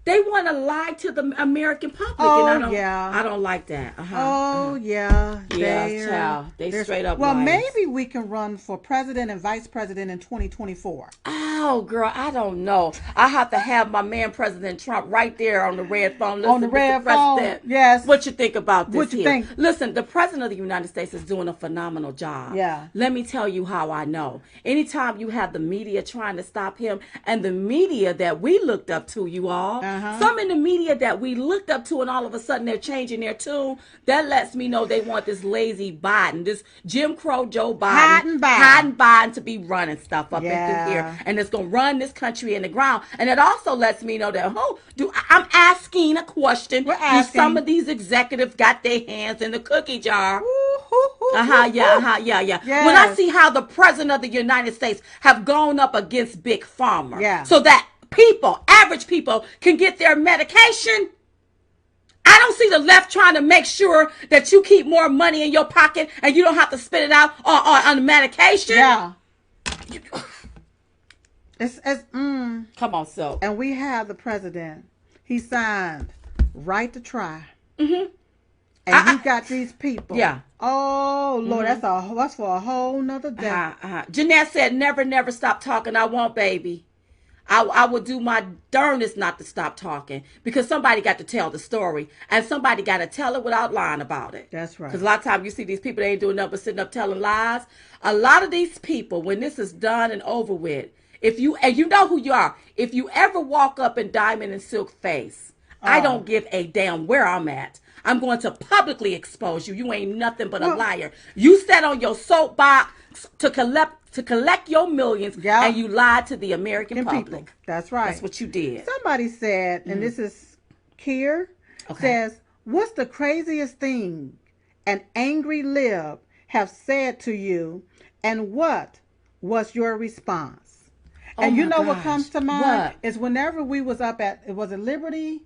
T: they want to lie to the American public.
U: Oh,
T: and
U: I
T: don't like that. They straight up.
U: Well,
T: liars.
U: maybe we can run for president and vice president in 2024.
T: Oh, girl, I don't know. I have to have my man, President Trump, right there on the red phone.
U: On the red phone, yes.
T: What you think about this?
U: What you think?
T: Listen, the president of the United States is doing a phenomenal job.
U: Yeah.
T: Let me tell you how I know. Anytime you have the media trying to stop him, and the media that we looked up to, you all, some in the media that we looked up to, and all of a sudden they're changing their tune, that lets me know they want this lazy Biden, this Jim Crow Joe Biden, hiding Biden to be running stuff up and through here, and it's gonna run this country in the ground. And it also lets me know that I'm asking a question. Do some of these executives got their hands in the cookie jar?
U: Yes.
T: When I see how the president of the United States have gone up against Big Pharma, so that people, average people, can get their medication. I don't see the left trying to make sure that you keep more money in your pocket and you don't have to spit it out on medication.
U: Yeah.
T: Come on, so.
U: And we have the president. He signed right to try. And he got these people.
T: Yeah.
U: Oh, Lord, that's for a whole nother day.
T: Jeanette said, never stop talking. I won't, baby. I will do my darndest not to stop talking, because somebody got to tell the story, and somebody got to tell it without lying about it.
U: That's right.
T: Because a lot of times you see these people, they ain't doing nothing but sitting up telling lies. A lot of these people, when this is done and over with, and you know who you are, if you ever walk up in Diamond and Silk face, I don't give a damn where I'm at. I'm going to publicly expose you. You ain't nothing but a liar. You sat on your soapbox to collect your millions, and you lied to the American public.
U: People. That's right.
T: That's what you did.
U: Somebody said, and this is Kier, says, what's the craziest thing an angry lib have said to you, and what was your response? And you know what comes to mind? Is whenever we was up at, was it Liberty?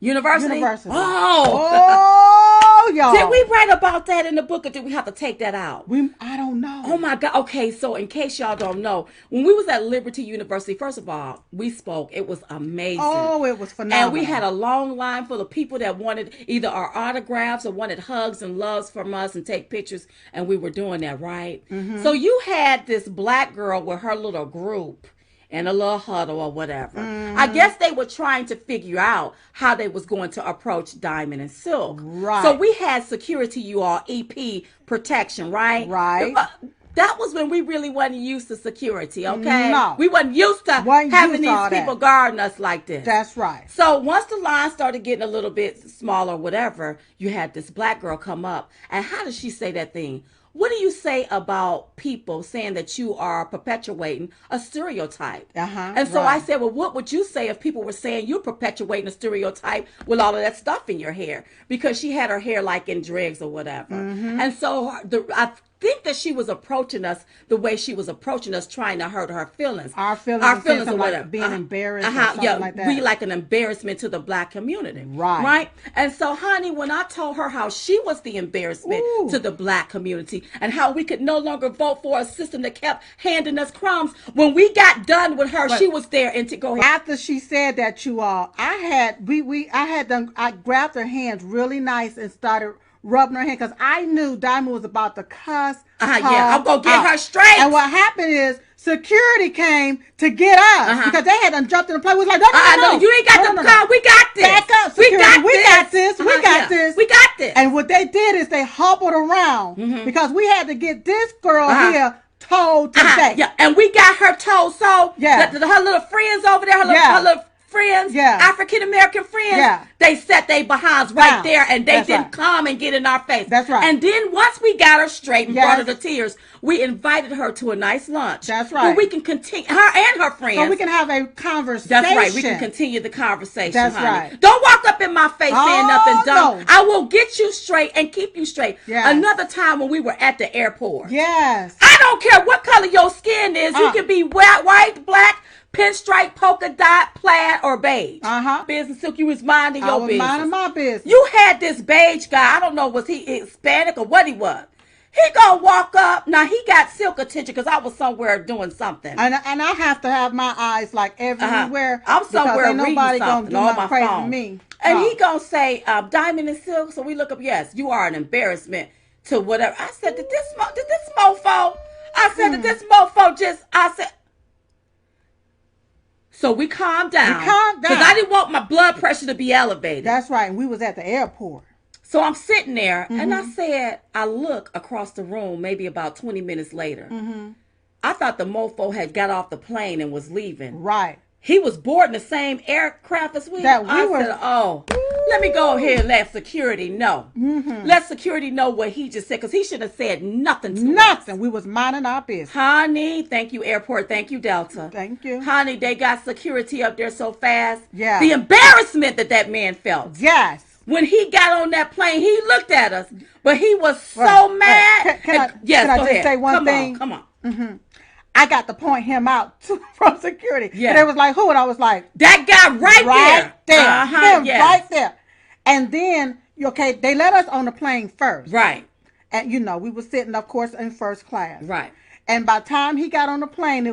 T: University.
U: Oh, y'all.
T: Did we write about that in the book, or did we have to take that out?
U: I don't know.
T: Oh my God. Okay, so in case y'all don't know, when we was at Liberty University, first of all, we spoke. It was amazing.
U: Oh, it was phenomenal.
T: And we had a long line full of people that wanted either our autographs or wanted hugs and loves from us and take pictures, and we were doing that, right? So you had this black girl with her little group in a little huddle or whatever. I guess they were trying to figure out how they was going to approach Diamond and Silk.
U: Right.
T: So we had security, you all, EP protection, right?
U: Right.
T: That was when we really wasn't used to security, okay?
U: No.
T: We wasn't used to having these people guarding us like this.
U: That's right.
T: So once the line started getting a little bit smaller, whatever, you had this black girl come up. And how did she say that thing? What do you say about people saying that you are perpetuating a stereotype? And so I said, well, what would you say if people were saying you're perpetuating a stereotype with all of that stuff in your hair? Because she had her hair like in dregs or whatever. And so I think that she was approaching us the way she was approaching us, trying to hurt her feelings.
U: Our feelings or whatever. Like being embarrassed or something like that.
T: We like an embarrassment to the black community.
U: Right.
T: And so, honey, when I told her how she was the embarrassment to the black community and how we could no longer vote for a system that kept handing us crumbs, when we got done with her, she was there and to go ahead.
U: After she said that, you all, I grabbed her hands really nice and started rubbing her hand because I knew Diamond was about to cuss.
T: I'm gonna get her straight.
U: And what happened is security came to get us because they had done jumped in the plane. We was like, no,
T: you ain't got the car. We got this.
U: Back up, security. We got this.
T: We got this.
U: And what they did is they hobbled around because we had to get this girl here towed today.
T: And we got her towed. So her little friends over there, her little friends, African American friends, they set their behinds right there and they didn't come and get in our face.
U: That's right.
T: And then once we got her straight and brought her to tears, we invited her to a nice lunch.
U: That's right.
T: Where we can continue, her and her friends.
U: So we can have a conversation.
T: That's right. We can continue the conversation.
U: That's
T: honey.
U: right.
T: Don't walk up in my face saying nothing dumb.
U: No.
T: I will get you straight and keep you straight.
U: Yes.
T: Another time when we were at the airport.
U: Yes.
T: I don't care what color your skin is. You can be white, black, pinstripe, polka dot, plaid, or beige. Business Silk, you was minding your business.
U: Minding my business.
T: You had this beige guy. I don't know, was he Hispanic or what he was? He gonna walk up. Now he got Silk attention because I was somewhere doing something.
U: And I have to have my eyes like everywhere.
T: I'm somewhere
U: ain't nobody
T: reading something
U: gonna do
T: on my
U: crazy
T: phone.
U: to me.
T: And he gonna say Diamond and Silk. So we look up. Yes, you are an embarrassment to whatever. I said, did this mofo? I said, did this mofo just? I said. So we calmed down. Because I didn't want my blood pressure to be elevated.
U: That's right. And we was at the airport.
T: So I'm sitting there and I said, I look across the room maybe about 20 minutes later. I thought the mofo had got off the plane and was leaving.
U: Right.
T: He was boarding the same aircraft as we.
U: Said,
T: let me go ahead and let security know. Let security know what he just said because he should have said nothing to us.
U: We was minding our business.
T: Honey, thank you, airport. Thank you, Delta.
U: Thank you.
T: Honey, they got security up there so fast.
U: Yeah.
T: The embarrassment that man felt.
U: Yes.
T: When he got on that plane, he looked at us, but he was so mad.
U: Can I just say one thing?
T: Come on.
U: I got to point him out from security. Yeah. And they was like, who? And I was like,
T: that guy right there.
U: Him right there. And then, they let us on the plane first.
T: Right.
U: And, we were sitting, of course, in first class.
T: Right.
U: And by the time he got on the plane, he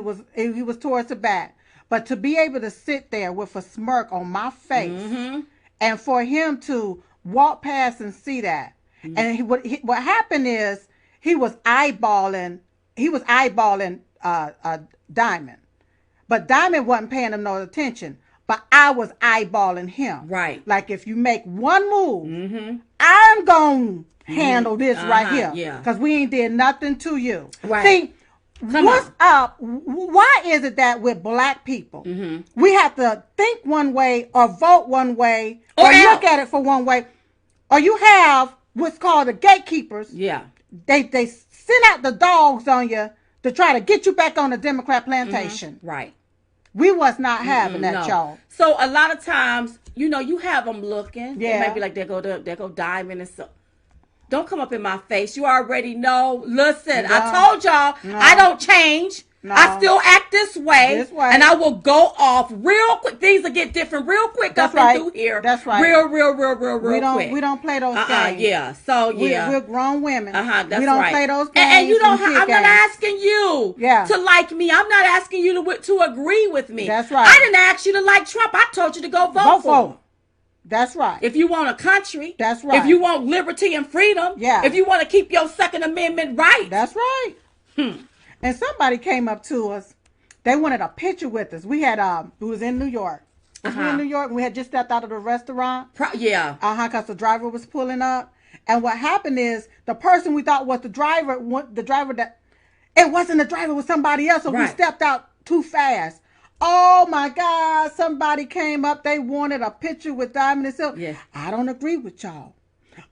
U: was towards the back. But to be able to sit there with a smirk on my face and for him to walk past and see that. And what happened is he was eyeballing Diamond. But Diamond wasn't paying him no attention. But I was eyeballing him.
T: Right.
U: Like if you make one move, I'm going to handle this right here.
T: Yeah.
U: Because we ain't did nothing to you.
T: Right.
U: See, what's up? Why is it that with black people, we have to think one way or vote one way or look at it for one way? Or you have what's called the gatekeepers.
T: Yeah.
U: They send out the dogs on you to try to get you back on the Democrat plantation.
T: Right.
U: We was not having that, y'all.
T: So a lot of times, you have them looking.
U: Yeah.
T: They might be like, there go Diamond and so. Don't come up in my face. You already know. Listen, I told y'all I don't change.
U: No.
T: I still act this way. And I will go off real quick. Things will get different real quick up and through here.
U: That's right.
T: Real quick.
U: We don't play those games.
T: Yeah. So,
U: We're grown women.
T: That's
U: we don't play those games.
T: And you don't I'm not asking you to like me. I'm not asking you to agree with me.
U: That's right.
T: I didn't ask you to like Trump. I told you to go vote for him.
U: That's right.
T: If you want a country.
U: That's right.
T: If you want liberty and freedom.
U: Yeah.
T: If you want to keep your Second Amendment right.
U: That's right. And somebody came up to us. They wanted a picture with us. We had it was in New York. We were in New York and we had just stepped out of the restaurant. Because the driver was pulling up. And what happened is the person we thought was the driver that it wasn't the driver, it was somebody else. So we stepped out too fast. Oh my God, somebody came up. They wanted a picture with Diamond and Silk.
T: Yeah.
U: I don't agree with y'all.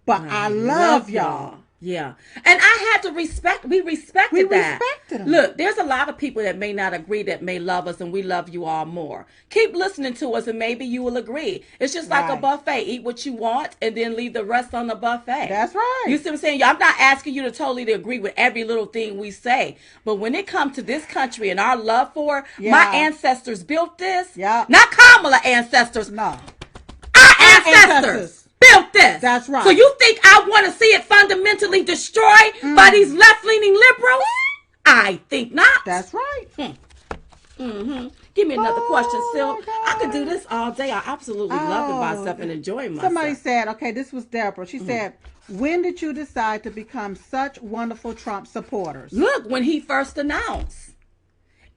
U: But I love y'all.
T: Yeah. And I had to we respected that.
U: Respected them.
T: Look, there's a lot of people that may not agree that may love us, and we love you all more. Keep listening to us and maybe you will agree. It's just like a buffet. Eat what you want and then leave the rest on the buffet.
U: That's right.
T: You see what I'm saying? I'm not asking you to totally agree with every little thing we say, but when it comes to this country and our love for it, my ancestors built this.
U: Yeah.
T: Not Kamala ancestors.
U: No.
T: Our ancestors built this.
U: That's right.
T: So you think I want to see it fundamentally destroyed by these left-leaning liberals? I think not.
U: That's right.
T: Give me another question, Sil. I could do this all day. I absolutely loving myself and enjoying myself.
U: Somebody said, okay, this was Deborah. She said, when did you decide to become such wonderful Trump supporters?
T: Look, when he first announced.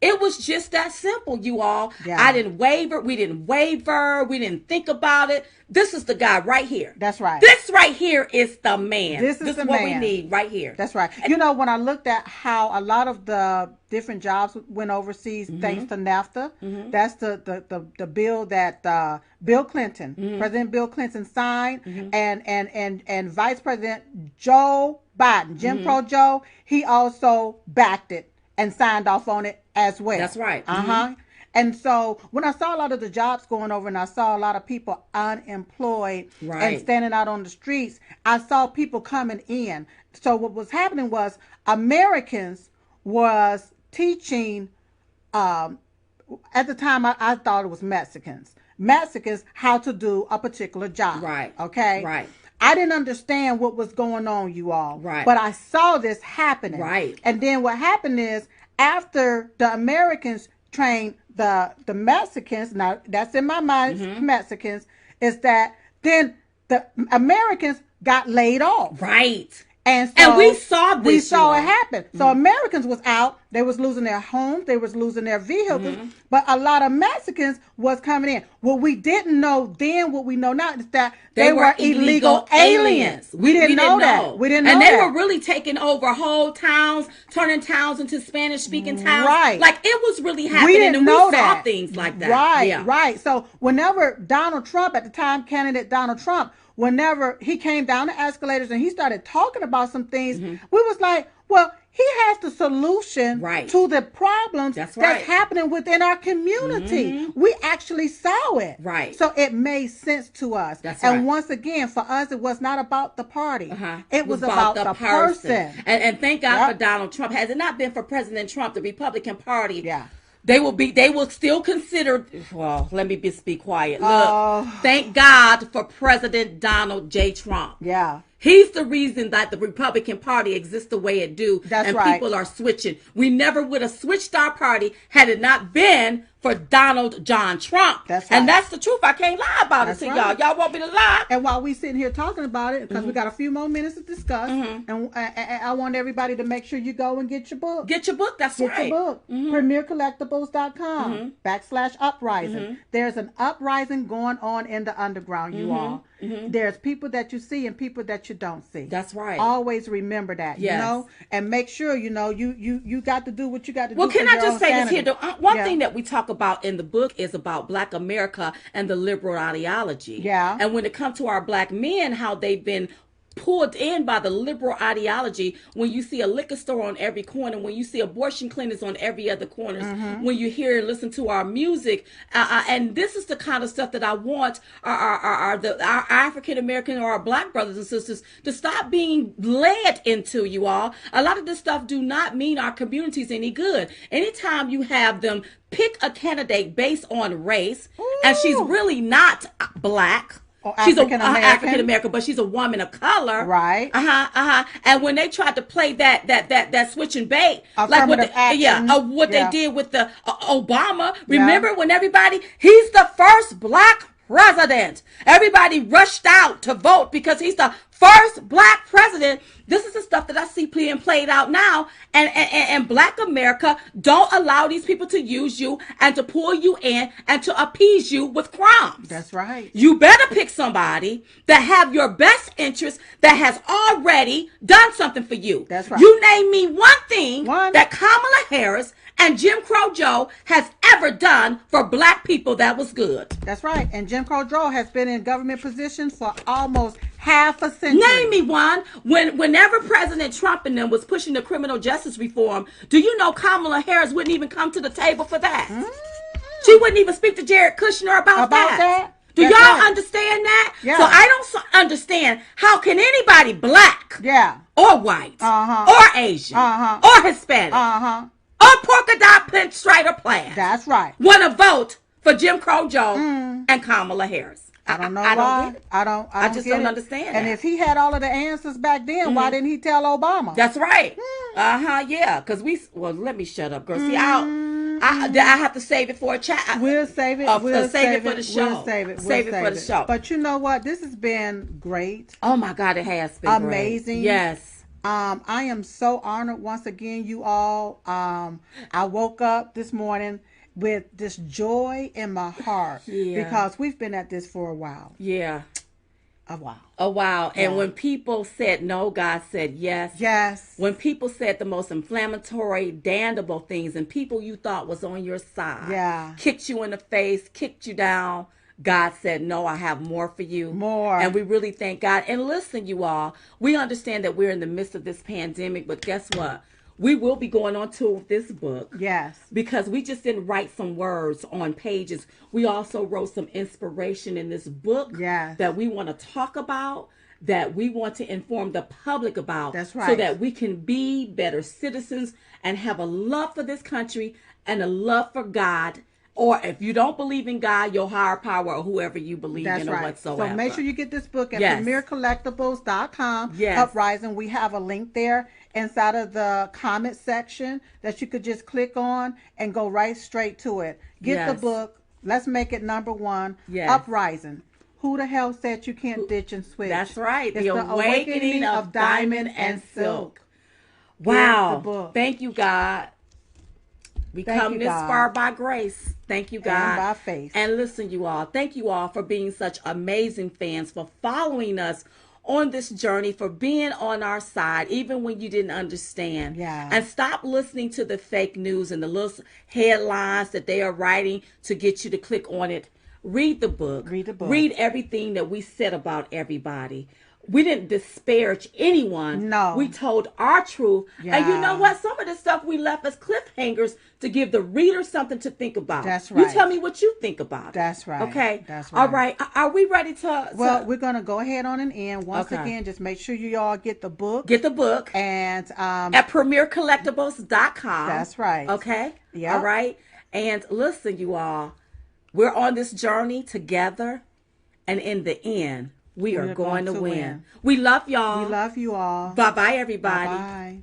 T: It was just that simple, you all.
U: Yeah.
T: I didn't waver. We didn't waver. We didn't think about it. This is the guy right here.
U: That's right.
T: This right here is the man.
U: This is the
T: what
U: man.
T: we need right here.
U: That's right. You know, when I looked at how a lot of the different jobs went overseas thanks to NAFTA, that's the bill that Bill Clinton, President Bill Clinton signed, and Vice President Joe Biden, Jim Crow Joe, he also backed it and signed off on it as well.
T: That's right.
U: And so when I saw a lot of the jobs going over and I saw a lot of people unemployed and standing out on the streets, I saw people coming in. So what was happening was Americans was teaching, at the time I thought it was Mexicans how to do a particular job.
T: Right.
U: Okay.
T: Right.
U: I didn't understand what was going on, you all.
T: Right.
U: But I saw this happening.
T: Right.
U: And then what happened is after the Americans trained the Mexicans, now that's in my mind, Mexicans, is that then the Americans got laid off.
T: Right.
U: And so
T: we saw this.
U: We saw it happen. So Americans was out. They was losing their homes. They was losing their vehicles. But a lot of Mexicans was coming in. What we didn't know then, what we know now, is that they were illegal aliens. We didn't know that. We didn't know that.
T: And they were really taking over whole towns, turning towns into Spanish-speaking towns.
U: Right.
T: Like it was really happening.
U: We didn't know
T: we saw
U: that.
T: things like that.
U: Right, right. So whenever Donald Trump, at the time, candidate Donald Trump, whenever he came down the escalators and he started talking about some things, we was like, well, he has the solution to the problems that's happening within our community. We actually saw it.
T: Right.
U: So it made sense to us. And once again, for us, it was not about the party. It was about the person.
T: And thank God for Donald Trump. Has it not been for President Trump, the Republican Party, they will still consider, well, let me just be quiet. Look, thank God for President Donald J. Trump.
U: Yeah.
T: He's the reason that the Republican Party exists the way it do.
U: That's right.
T: People are switching. We never would have switched our party had it not been for Donald John Trump.
U: That's right.
T: And that's the truth. I can't lie about it to y'all. Y'all want me to lie?
U: And while we sitting here talking about it, because we got a few more minutes to discuss, and I want everybody to make sure you go and get your book.
T: Get your book. That's right.
U: Get your book. PremiereCollectibles.com /Uprising. There's an uprising going on in the underground, you all. There's people that you see and people that you don't see.
T: That's right.
U: Always remember that, you know, and make sure, you know, you got to do what you got to do.
T: Well, can I just say
U: sanity.
T: this here? One thing that we talk about in the book is about Black America and the liberal ideology.
U: Yeah.
T: And when it comes to our Black men, how they've been pulled in by the liberal ideology. When you see a liquor store on every corner, when you see abortion clinics on every other corner, when you hear and listen to our music, and this is the kind of stuff that I want our African American or our Black brothers and sisters to stop being led into, you all. A lot of this stuff do not mean our communities any good. Anytime you have them pick a candidate based on race, and she's really not Black. She's African American, but she's a woman of color,
U: right?
T: And when they tried to play that switch and bait, like what they did with the Obama. Remember when he's the first Black president. Everybody rushed out to vote because he's the first Black president. This is the stuff that I see being played out now. And Black America don't allow these people to use you and to pull you in and to appease you with crumbs.
U: That's right.
T: You better pick somebody that have your best interest, that has already done something for you.
U: That's right.
T: You name me one thing that Kamala Harris and Jim Crow Joe has ever done for black people that was good.
U: That's right. And Jim Crow has been in government positions for almost half a century.
T: Name me one. Whenever President Trump and them was pushing the criminal justice reform, do you know Kamala Harris wouldn't even come to the table for that? She wouldn't even speak to Jared Kushner about that. Do y'all understand that?
U: Yeah.
T: So I don't understand how can anybody black or white or Asian or Hispanic or polka dot pinstripe or plaid
U: That's right.
T: want to vote for Jim Crow Joe and Kamala Harris.
U: I don't know
T: I
U: why.
T: don't get it.
U: I
T: just
U: get
T: don't
U: it.
T: understand
U: And
T: that.
U: if he had all of the answers back then, why didn't he tell Obama?
T: That's right. Yeah. Because let me shut up, girl. See, I have to save it for a chat.
U: We'll save it.
T: We'll save it for the show.
U: We'll save it.
T: Save it for the show.
U: But you know what? This has been great.
T: Oh my God, it has been
U: amazing.
T: Great. Yes.
U: I am so honored once again, you all. I woke up this morning with this joy in my heart because we've been at this for a while.
T: Yeah.
U: A while.
T: A while. And when people said no, God said yes.
U: Yes.
T: When people said the most inflammatory, damnable things and people you thought was on your side kicked you in the face, kicked you down, God said, no, I have more for you.
U: More.
T: And we really thank God. And listen, you all, we understand that we're in the midst of this pandemic, but guess what? We will be going on tour with this book.
U: Yes.
T: Because we just didn't write some words on pages. We also wrote some inspiration in this book that we want to talk about, that we want to inform the public about.
U: That's right.
T: So that we can be better citizens and have a love for this country and a love for God. Or if you don't believe in God, your higher power or whoever you believe in or whatsoever.
U: So make sure you get this book at premiercollectibles.com.
T: Yes.
U: Uprising. We have a link there inside of the comment section that you could just click on and go right straight to it. Get the book. Let's make it number one.
T: Yes.
U: Uprising. Who the hell said you can't ditch and switch?
T: That's right.
U: It's the awakening of diamond and silk.
T: Wow. Thank you, God. We come this far by grace. Thank you, God.
U: And by faith.
T: And listen, you all. Thank you all for being such amazing fans, for following us on this journey, for being on our side, even when you didn't understand.
U: Yeah.
T: And stop listening to the fake news and the little headlines that they are writing to get you to click on it. Read the book.
U: Read the book.
T: Read everything that we said about everybody. We didn't disparage anyone.
U: No.
T: We told our truth.
U: Yeah.
T: And you know what? Some of the stuff we left as cliffhangers to give the reader something to think about.
U: That's right.
T: You tell me what you think about it.
U: That's right.
T: Okay?
U: That's right.
T: All right. Are we ready to...
U: Well, we're going to go ahead on and end. Once again, just make sure you all get the book.
T: Get the book.
U: And...
T: at premiercollectibles.com.
U: That's right.
T: Okay?
U: Yeah.
T: All right? And listen, you all. We're on this journey together. And in the end... We are going to win. We love y'all.
U: We love you all.
T: Bye-bye, everybody.
U: Bye-bye.